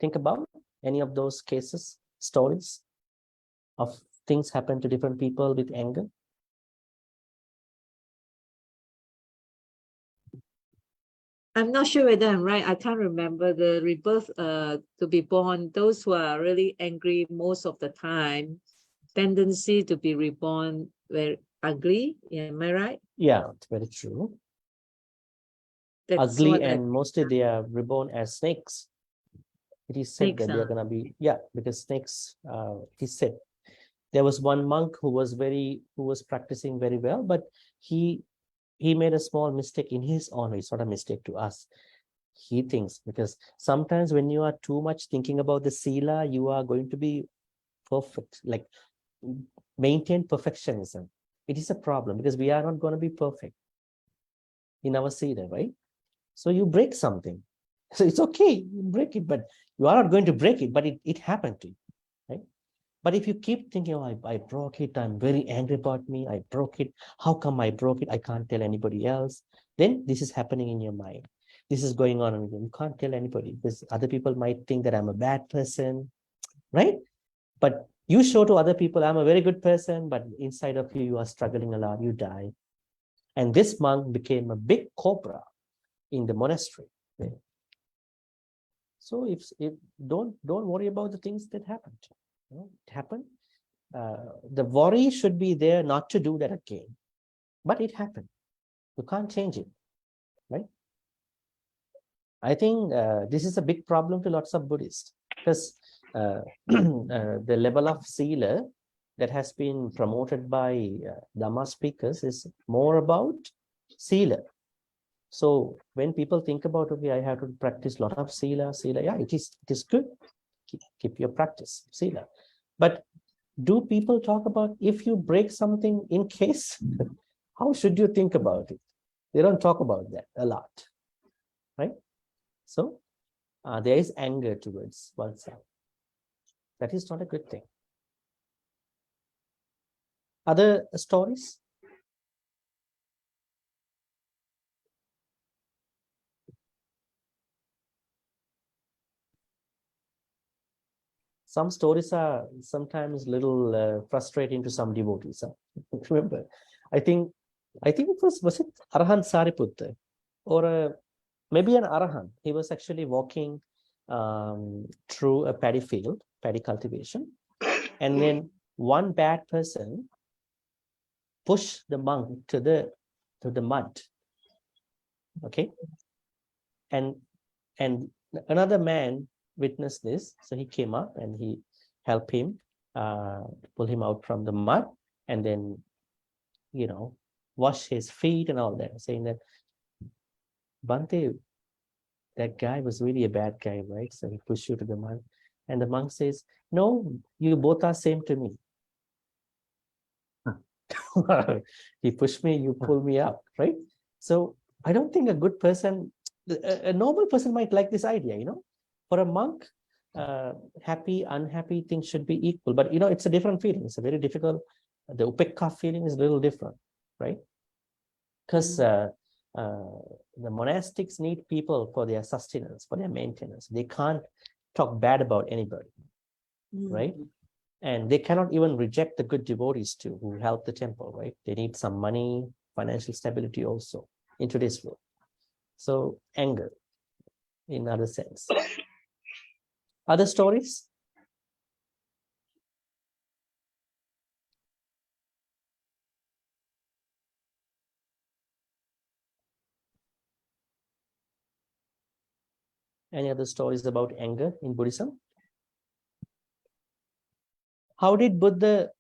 think about any of those cases, stories of things happen to different people with anger? I'm not sure whether I'm right. I can't remember the rebirth to be born. Those who are really angry most of the time, tendency to be reborn very ugly. Yeah, am I right? Yeah, it's very true. That's Ugly, what and mostly they are reborn as snakes. It is said Snakes, that they're gonna be, because snakes, it is said. There was one monk who was practicing very well, but he made a small mistake in his honor. It's not a mistake to us. He thinks, because sometimes when you are too much thinking about the sila, you are going to be perfect, like maintain perfectionism. It is a problem because we are not going to be perfect in our sila, right? So you break something. So it's okay, you break it, but you are not going to break it, but it happened to you, right? But if you keep thinking, oh, I broke it, I'm very angry about me, I broke it, how come I broke it, I can't tell anybody else, then this is happening in your mind. This is going on, and you can't tell anybody because other people might think that I'm a bad person, right? But you show to other people, I'm a very good person, but inside of you, you are struggling a lot, you die. And this monk became a big cobra in the monastery. So if don't worry about the things that happened. It happened. The worry should be there not to do that again, but it happened. You can't change it, right? I think this is a big problem to lots of Buddhists because the level of sila that has been promoted by Dhamma speakers is more about sila. So when people think about, okay, I have to practice a lot of sila, yeah, it is good. Keep your practice, sila. But do people talk about if you break something in case, how should you think about it? They don't talk about that a lot, right? So there is anger towards oneself. That is not a good thing. Other stories? Some stories are sometimes little frustrating to some devotees. Remember, I think it was it Arahant Sariputta or maybe an Arahant. He was actually walking through a paddy field, paddy cultivation, and then one bad person pushed the monk to the mud. Okay, and another man witnessed this, so he came up and he helped him pull him out from the mud, and then wash his feet and all that, saying that Bhante, that guy was really a bad guy, right? So he pushed you to the mud, and the monk says, no, you both are same to me. He pushed me, you pull me up, right? So I don't think a good person, a normal person might like this idea, For a monk, happy, unhappy things should be equal. But, it's a different feeling. It's a very difficult, the upekka feeling is a little different, right? Because the monastics need people for their sustenance, for their maintenance. They can't talk bad about anybody, right? And they cannot even reject the good devotees too, who help the temple, right? They need some money, financial stability also in today's world. So anger, in other sense. Other stories? Any other stories about anger in Buddhism? How did Buddha,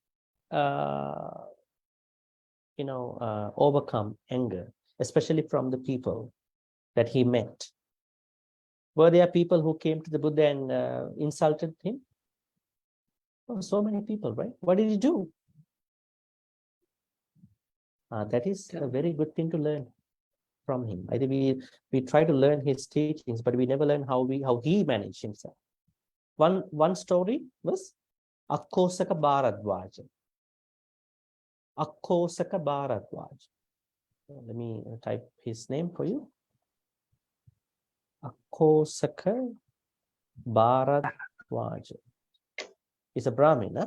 overcome anger, especially from the people that he met? Were there people who came to the Buddha and insulted him? Oh, so many people, right? What did he do? That is a very good thing to learn from him. I think we try to learn his teachings, but we never learn how he managed himself. One story was Atthakkhāyī Bharadwaja. Atthakkhāyī Bharadwaja. Let me type his name for you. Atthakkhāyī Bharadwaja. He's a Brahmin, huh?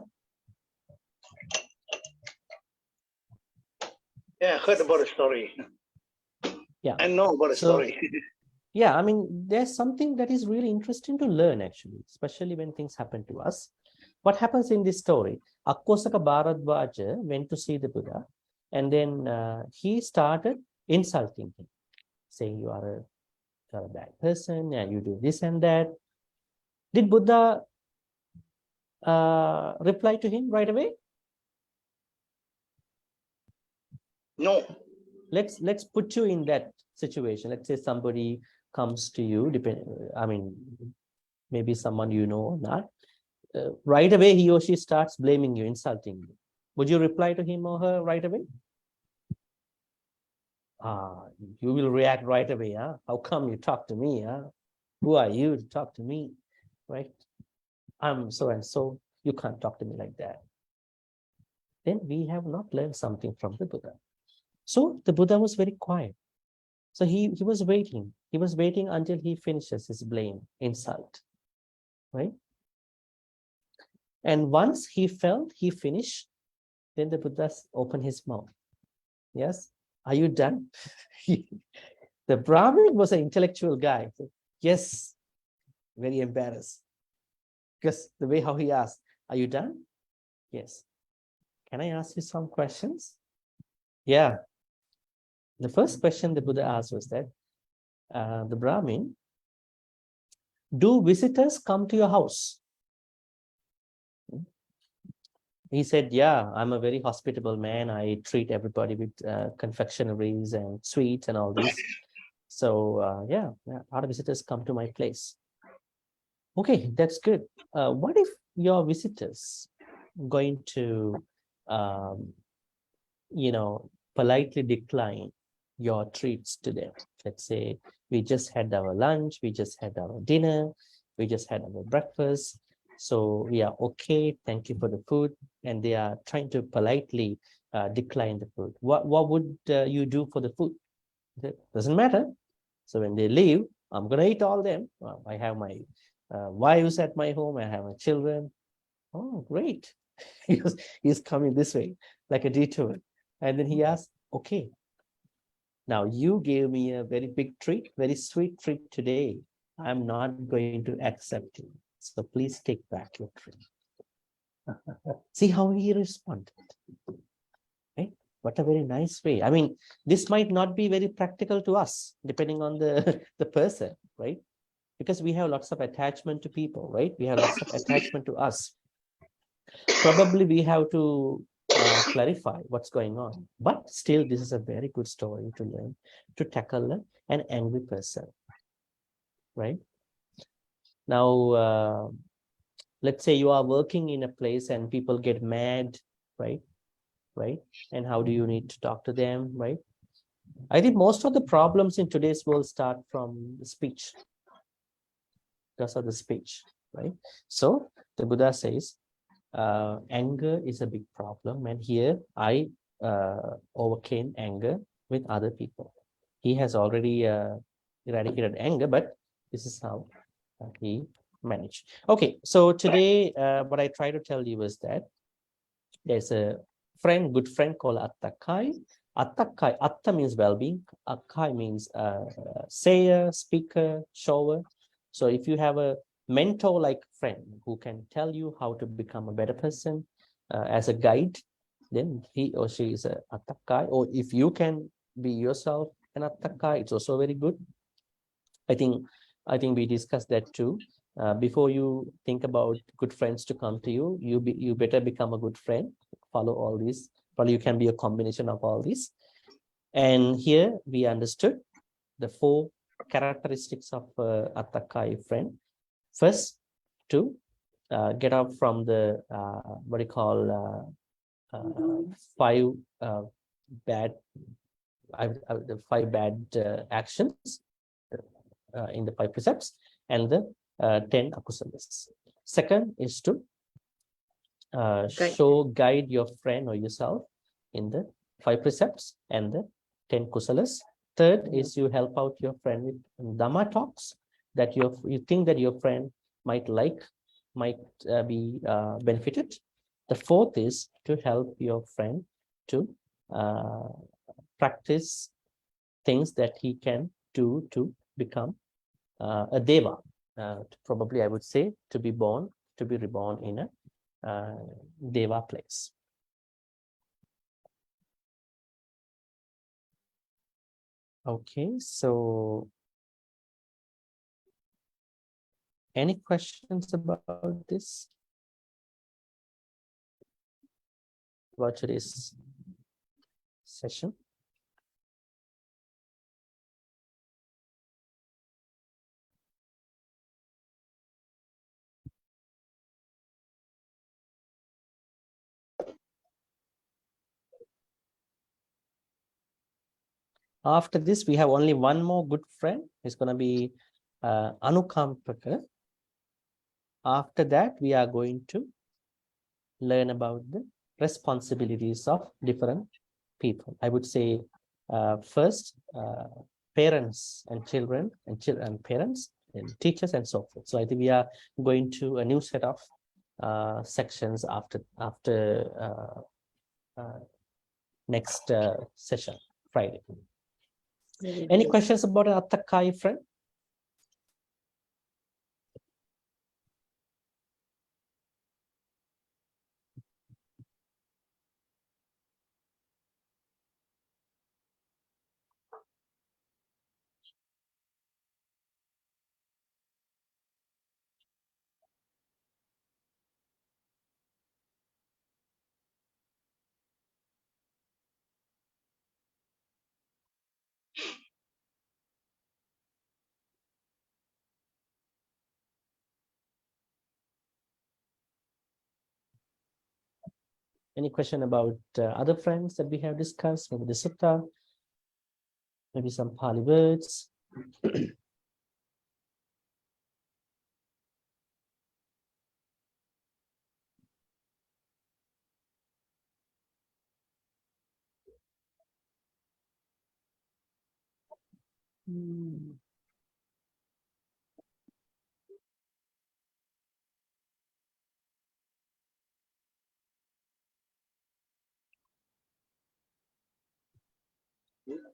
Yeah, I heard about the story. Yeah. I know about the story. Yeah, I mean, there's something that is really interesting to learn, actually, especially when things happen to us. What happens in this story? Atthakkhāyī Bharadwaja went to see the Buddha, and then he started insulting him, saying, you are a bad person, and you do this and that. Did Buddha reply to him right away? No. Let's put you in that situation. Let's say somebody comes to you, maybe someone you know or not. Right away, he or she starts blaming you, insulting you. Would you reply to him or her right away? You will react right away. Huh? How come you talk to me? Huh? Who are you to talk to me? Right? I'm so and so. You can't talk to me like that. Then we have not learned something from the Buddha. So the Buddha was very quiet. So he was waiting. He was waiting until he finishes his blame, insult. Right? And once he felt he finished, then the Buddha opened his mouth. Yes? Are you done? The Brahmin was an intellectual guy. Yes. Very embarrassed. Because the way how he asked, are you done? Yes. Can I ask you some questions? Yeah. The first question the Buddha asked was that, the Brahmin, do visitors come to your house? He said, yeah, I'm a very hospitable man. I treat everybody with confectionaries and sweets and all this. So yeah, other visitors come to my place. Okay, that's good. What if your visitors going to, politely decline your treats to them? Let's say we just had our lunch, we just had our dinner, we just had our breakfast. So we are okay, thank you for the food. And they are trying to politely decline the food. What would you do for the food? It doesn't matter. So when they leave, I'm going to eat all them. I have my wives at my home, I have my children. Oh, great. He's coming this way, like a detour. And then he asked, okay, now you gave me a very big treat, very sweet treat today. I'm not going to accept it. So please take back your treat. See how he responded. Right? What a very nice way. I mean, this might not be very practical to us, depending on the person, right? Because we have lots of attachment to people, right? We have lots of attachment to us. Probably we have to clarify what's going on. But still, this is a very good story to learn, to tackle an angry person, right? Now, let's say you are working in a place and people get mad, right? And how do you need to talk to them, right? I think most of the problems in today's world start from the speech. Because of the speech, right? So the Buddha says, anger is a big problem. And here I overcame anger with other people. He has already eradicated anger, but this is how he manage. Okay, so today what I try to tell you is that there's a good friend called Atthakkhāyī. Atthakkhāyī, Atta means well-being. Akkhāyī means sayer, speaker, shower. So if you have a mentor-like friend who can tell you how to become a better person as a guide, then he or she is a Atthakkhāyī. Or if you can be yourself an Atthakkhāyī, it's also very good. I think we discussed that too. Before you think about good friends to come to you, you better become a good friend. Follow all these. Probably you can be a combination of all these. And here we understood the 4 characteristics of Atthakkhāyī friend. First, to get out from the what you call 5 bad actions in the 5 precepts and the 10 akusalas. Second is to guide your friend or yourself in the 5 precepts and the 10 kusalas. Third is you help out your friend with Dhamma talks that you think that your friend might be benefited. The fourth is to help your friend to practice things that he can do to become a deva. Probably I would say to be reborn in a deva place. Okay, so any questions about this? About today's session? After this, we have only one more good friend. It's going to be Anukampaka. After that, we are going to learn about the responsibilities of different people. I would say first, parents and children, and parents and teachers and so forth. So I think we are going to a new set of sections after next session, Friday. Any questions about Atthakkhāyī friend? Any question about other friends that we have discussed, maybe the sutta, maybe some Pali words?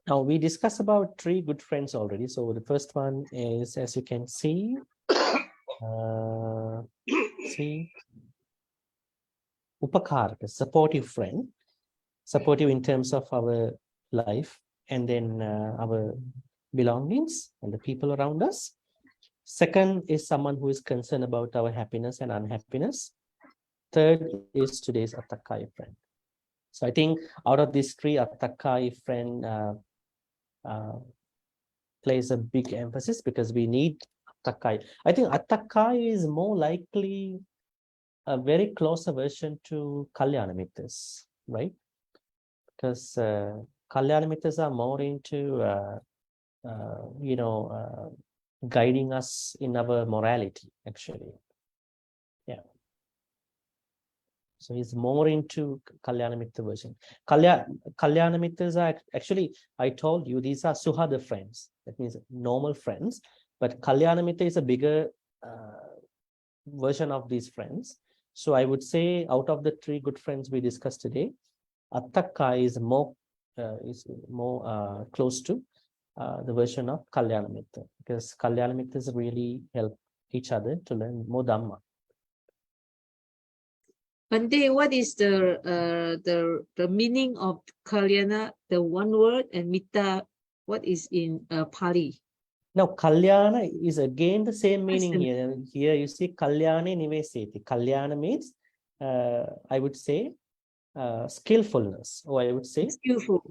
Now we discussed about 3 good friends already. So the first one is, as you can see, Upakaraka, supportive friend, supportive in terms of our life and then our belongings and the people around us. Second is someone who is concerned about our happiness and unhappiness. Third is today's Atthakkhāyī friend. So I think out of these 3, Atthakkhāyī friend plays a big emphasis because we need Atthakkhāyī. I think Atthakkhāyī is more likely a very close version to Kalyanamitas, right? Because Kalyanamitas are more into, guiding us in our morality, actually. Yeah. So he's more into Kalyanamitta version. Kalyanamitas are actually, I told you, these are Suhada friends. That means normal friends. But Kalyanamitta is a bigger version of these friends. So I would say out of the 3 good friends we discussed today, Atthakkhāyī is more close to the version of Kalyanamitra, because Kalyanamittras really help each other to learn more Dhamma. Bhante, what is the meaning of Kalyana, the one word, and Mitta, what is in Pali? Now, Kalyana is again the same meaning Awesome. here. Here you see Kalyane Niveseti. Kalyana means, I would say, skillfulness, or I would say, Skillful.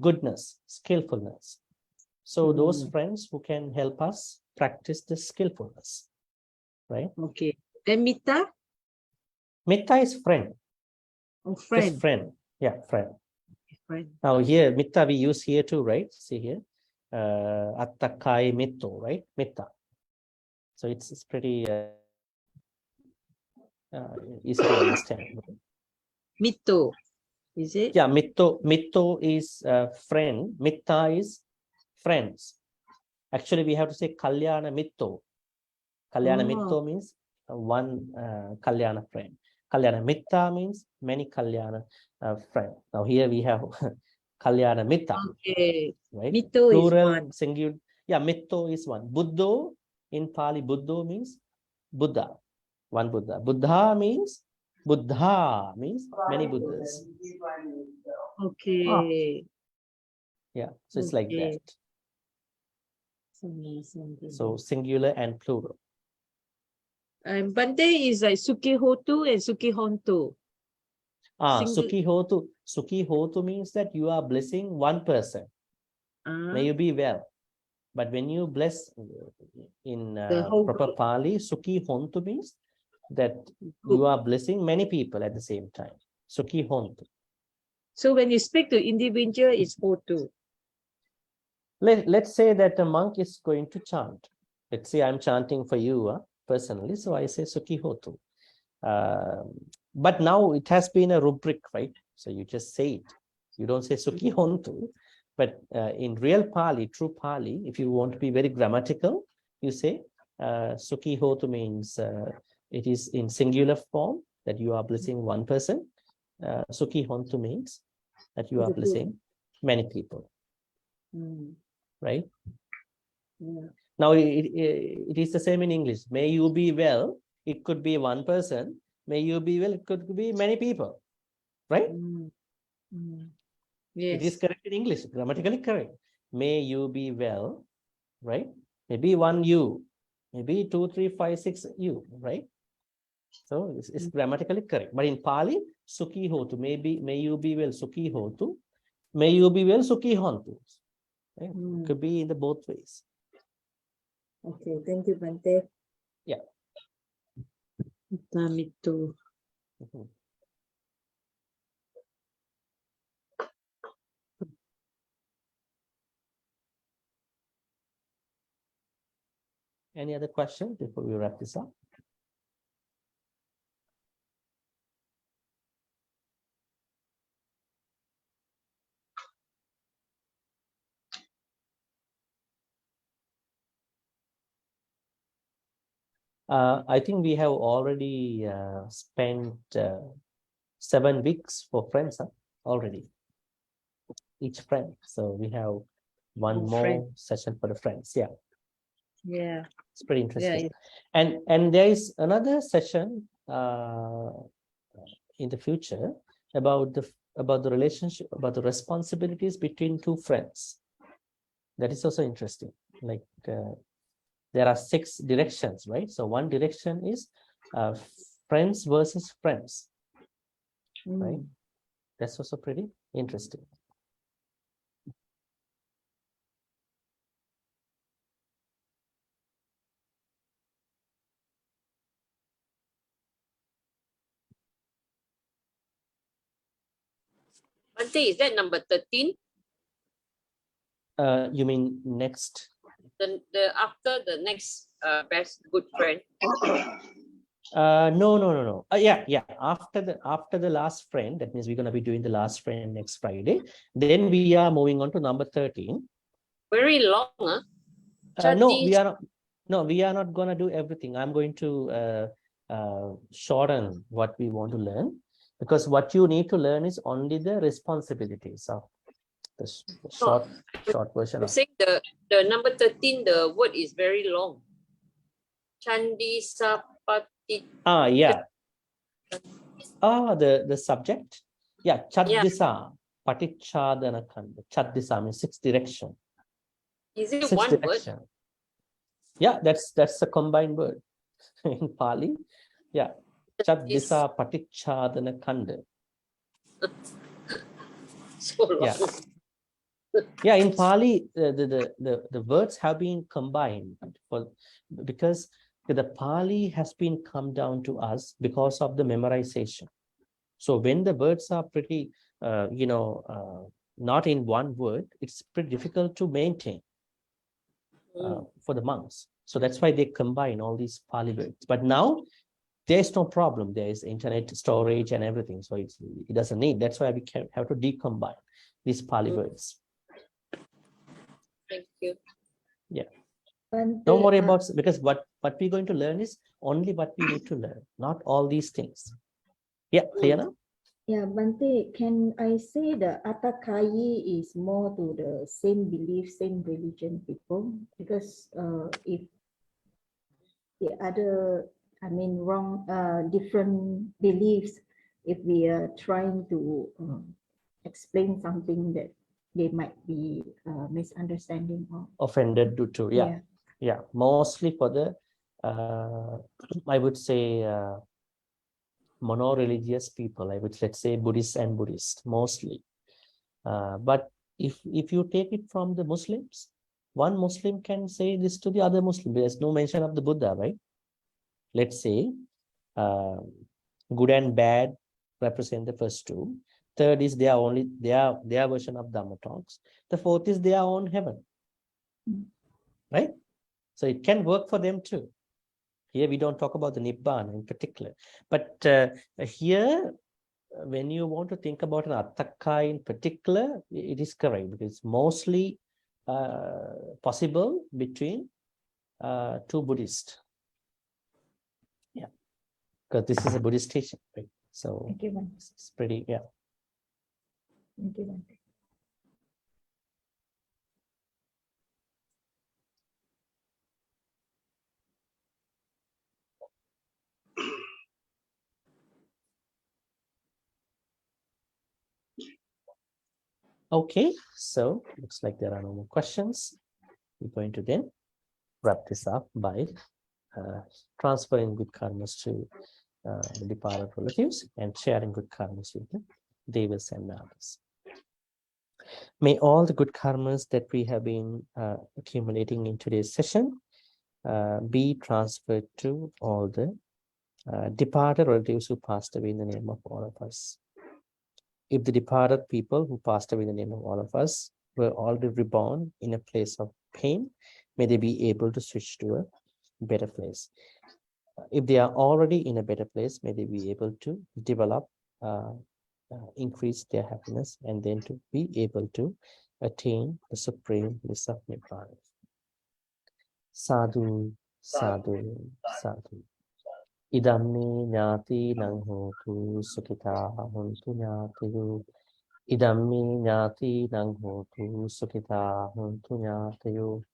goodness, skillfulness. So those friends who can help us practice the skillfulness, right? Okay. Then Mitta? Mitta is friend. Oh, friend. Just friend. Yeah, friend. Friend. Now here, Mitta we use here too, right? See here. Atthakkhāyī mitto, right? Mitta. So it's pretty easy to understand. Mitto, is it? Yeah, mitto is friend. Mitta is friends. Actually, we have to say Kalyana mitto. Kalyana mitto means one Kalyana friend. Kalyana mitta means many Kalyana friends. Now here we have Kalyana mitta. Okay. Right? Mitto is Plural, one. singular. Yeah, mitto is one. Buddho in Pali, Buddho means Buddha. One Buddha. Buddha means many Buddhas. Okay. Yeah, so it's like that. So singular and plural. And Bhante is like Sukihotu and Sukihontu. Sukihotu. Sukihotu means that you are blessing one person. May you be well. But when you bless in proper Pali, Sukihontu means that you are blessing many people at the same time. Sukihontu. So when you speak to individual, it's Hotu. Let's say that a monk is going to chant. Let's say I'm chanting for you personally, so I say Sukhihotu. But now it has been a rubric, right? So you just say it. You don't say Sukhihontu. But in real Pali, true Pali, if you want to be very grammatical, you say Sukhihotu means it is in singular form that you are blessing one person. Sukhihontu means that you are blessing many people. Right? Yeah. Now it is the same in English. May you be well. It could be one person. May you be well. It could be many people. Right? Yes. It is correct in English. Grammatically correct. May you be well. Right? Maybe one you. Maybe 2, 3, 5, 6 you. Right? So it's grammatically correct. But in Pali, Sukhihotu. May you be well. Sukhihotu. May you be well. Sukhihontu. Right? It could be in the both ways. Okay, thank you, Bhante. Yeah. Mitto. Any other questions before we wrap this up? I think we have already spent 7 weeks for friends already. Each friend. So we have one more session for the friends. Yeah. Yeah. It's pretty interesting. Yeah. And there is another session in the future about the relationship, about the responsibilities between 2 friends. That is also interesting. Like there are 6 directions, right? So one direction is friends versus friends, right? That's also pretty interesting. Bhante, is that number 13? You mean next? The after the next best good friend. No. Yeah. After the last friend, that means we're gonna be doing the last friend next Friday. Then we are moving on to number 13. Very long, huh? No, we are not. No, we are not going to do everything. I'm going to shorten what we want to learn, because what you need to learn is only the responsibilities of the short version I'm of. saying the number 13, the word is very long. Chandi Sapati. Yeah. The subject. Yeah, Chaddisa, Patichadana Khanda. Chaddisa means 6 direction. Is it 6 one direction. Yeah, that's a combined word in Pali. Yeah. Chaddisa Patichadana Khanda. word? So long. Yeah. Yeah, in Pali, the words have been combined because the Pali has been come down to us because of the memorization. So when the words are pretty, not in one word, it's pretty difficult to maintain for the monks. So that's why they combine all these Pali words. But now there's no problem. There is internet storage and everything. So it doesn't need. That's why we have to decombine these Pali words. Thank you. Yeah. Bhante, Don't worry about, because what we're going to learn is only what we need to learn, not all these things. Yeah, Liana? Yeah, Bhante, can I say the Atthakkhāyī is more to the same belief, same religion people? Because if the other, different beliefs, if we are trying to explain something that they might be misunderstanding or Offended due to, yeah. Mostly for the, I would say, mono-religious people. Let's say Buddhists and Buddhists, mostly. But if you take it from the Muslims, one Muslim can say this to the other Muslim. There's no mention of the Buddha, right? Let's say good and bad represent the first two. Third is their version of Dhamma talks. The fourth is their own heaven, right? So it can work for them too. Here we don't talk about the Nibbana in particular, but here when you want to think about an Atthakkhāyī in particular, it is correct because it's mostly possible between two Buddhists. Yeah, because this is a Buddhist teaching, right? So Thank you, Bhante. it's pretty, yeah. Thank you, Bhante. Okay, so looks like there are no more questions. We're going to then wrap this up by transferring good karmas to the departed relatives and sharing good karmas with the devas and nagas. May all the good karmas that we have been accumulating in today's session be transferred to all the departed relatives who passed away in the name of all of us. If the departed people who passed away in the name of all of us were already reborn in a place of pain, may they be able to switch to a better place. If they are already in a better place, may they be able to develop, increase their happiness, and then to be able to attain the supreme bliss of Nibbana. Sadhu, sadhu, sadhu. Idammi ñāti naṁ hotu sukhitā hontu ñātayo. Idammi ñāti naṁ hotu sukhitā hontu ñātayo.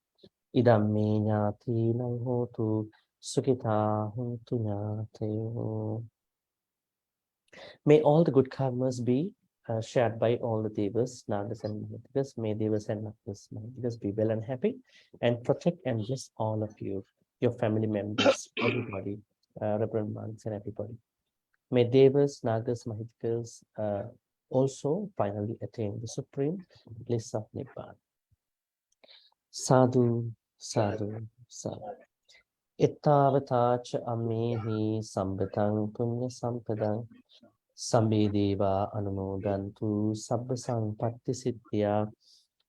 Idammi ñāti naṁ hotu sukhitā hontu ñātayo. May all the good karmas be shared by all the devas, nagas, and mahitikas. May devas and mahitikas be well and happy, and protect and bless all of you, your family members, everybody. Reverend monks and everybody. May devas, nagas, mahitikas also finally attain the supreme bliss of Nibbana. Sadhu, sadhu, sadhu. Ittavatacha ammehi sambhatang punya sampadang. Sambe deva anumodantu sabba sampatti siddhya.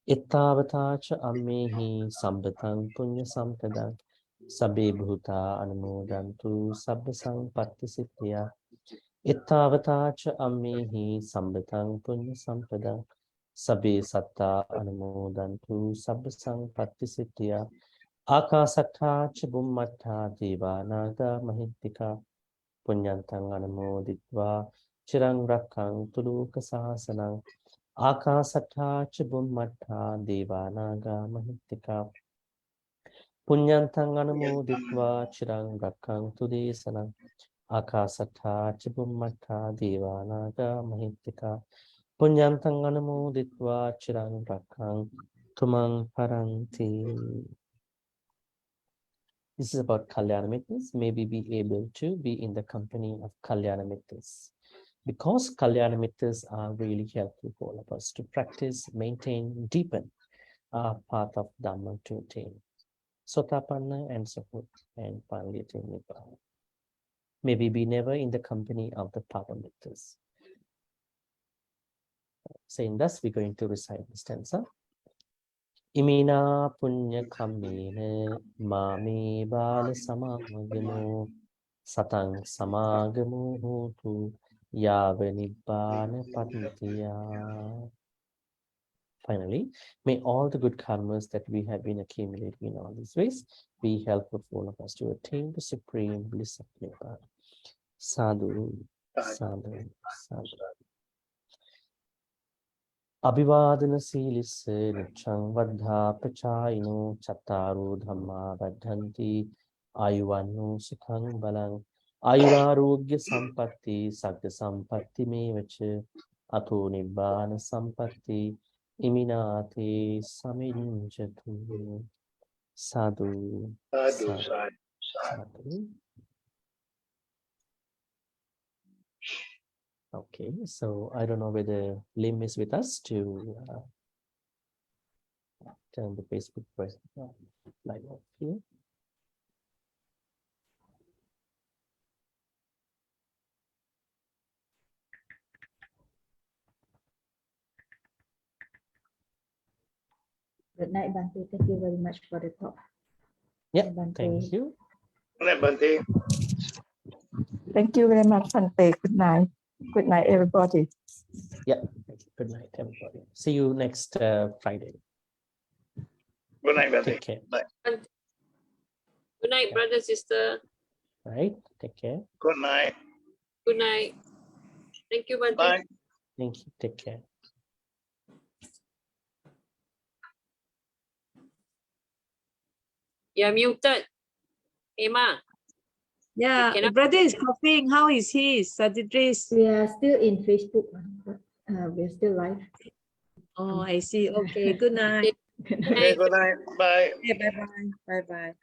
Ittavatacha ammehi sambhatang punya sampadang. Sabbe bhuta anumodantu sabba sampatti siddhya. Ittavatacha ammehi sambhatang punya sampadang. Sabbe satta anumodantu sabba sampatti siddhya. Akasattha cha Bhummattha Devanaga Mahittika Punyantang Anumoditva Chirang Rakkhangtu Lokasasanang Akasattha cha Bhummattha Devanaga Mahittika Punyantang Anumoditva Chirang Rakkhangtu Desanang Akasattha cha Bhummattha Devanaga Mahittika Punyantang Anumoditva Chirang Rakkhang Tumang Paranti. This is about Kalyana Mittas. Maybe be able to be in the company of Kalyana Mittas. Because Kalyana Mittas are really helpful for all of us to practice, maintain, deepen our path of Dhamma to attain Sotapanna and so forth, and finally attain Nibbana. Maybe be never in the company of the Papamittas. Saying thus, we're going to recite the stanza. Imina punya kamene mami bala samagamo satang samagamo hotu yava nibbana patantiya. Finally, may all the good karmas that we have been accumulating in all these ways be helpful for all of us to attain the supreme bliss of Nibbana. Sadhu, sadhu, sadhu. Abhivadana silisse nichang vaddha pachayino chattaru dhamma vaddhanti ayuvanno sukhang balang ayurarogya sampatti sagga sampatti mevacha ato nibbana sampatti iminate saminjatu. Sadhu, Sadhu, sadhu, sadhu. sadhu. Okay, so I don't know whether Lim is with us to turn the Facebook live off here. Good night, Bhante. Thank you very much for the talk. Yeah, Bhante. thank you. Good night, Bhante. Thank you very much, Bhante. Good night. Good night, everybody. Yeah, good night, everybody. See you next Friday. Good night, Bhante. Take care. Bye. Good night, brother, sister. Right, take care. Good night. Good night. Thank you, Bhante. Bye. Thank you. Take care. You're muted. Emma. Yeah, cannot- brother is coughing. How is he, Sadidris? We are still in Facebook. We are still live. Oh, I see. Okay, good night. Good Okay, good night. Bye. Okay, bye-bye. Bye-bye.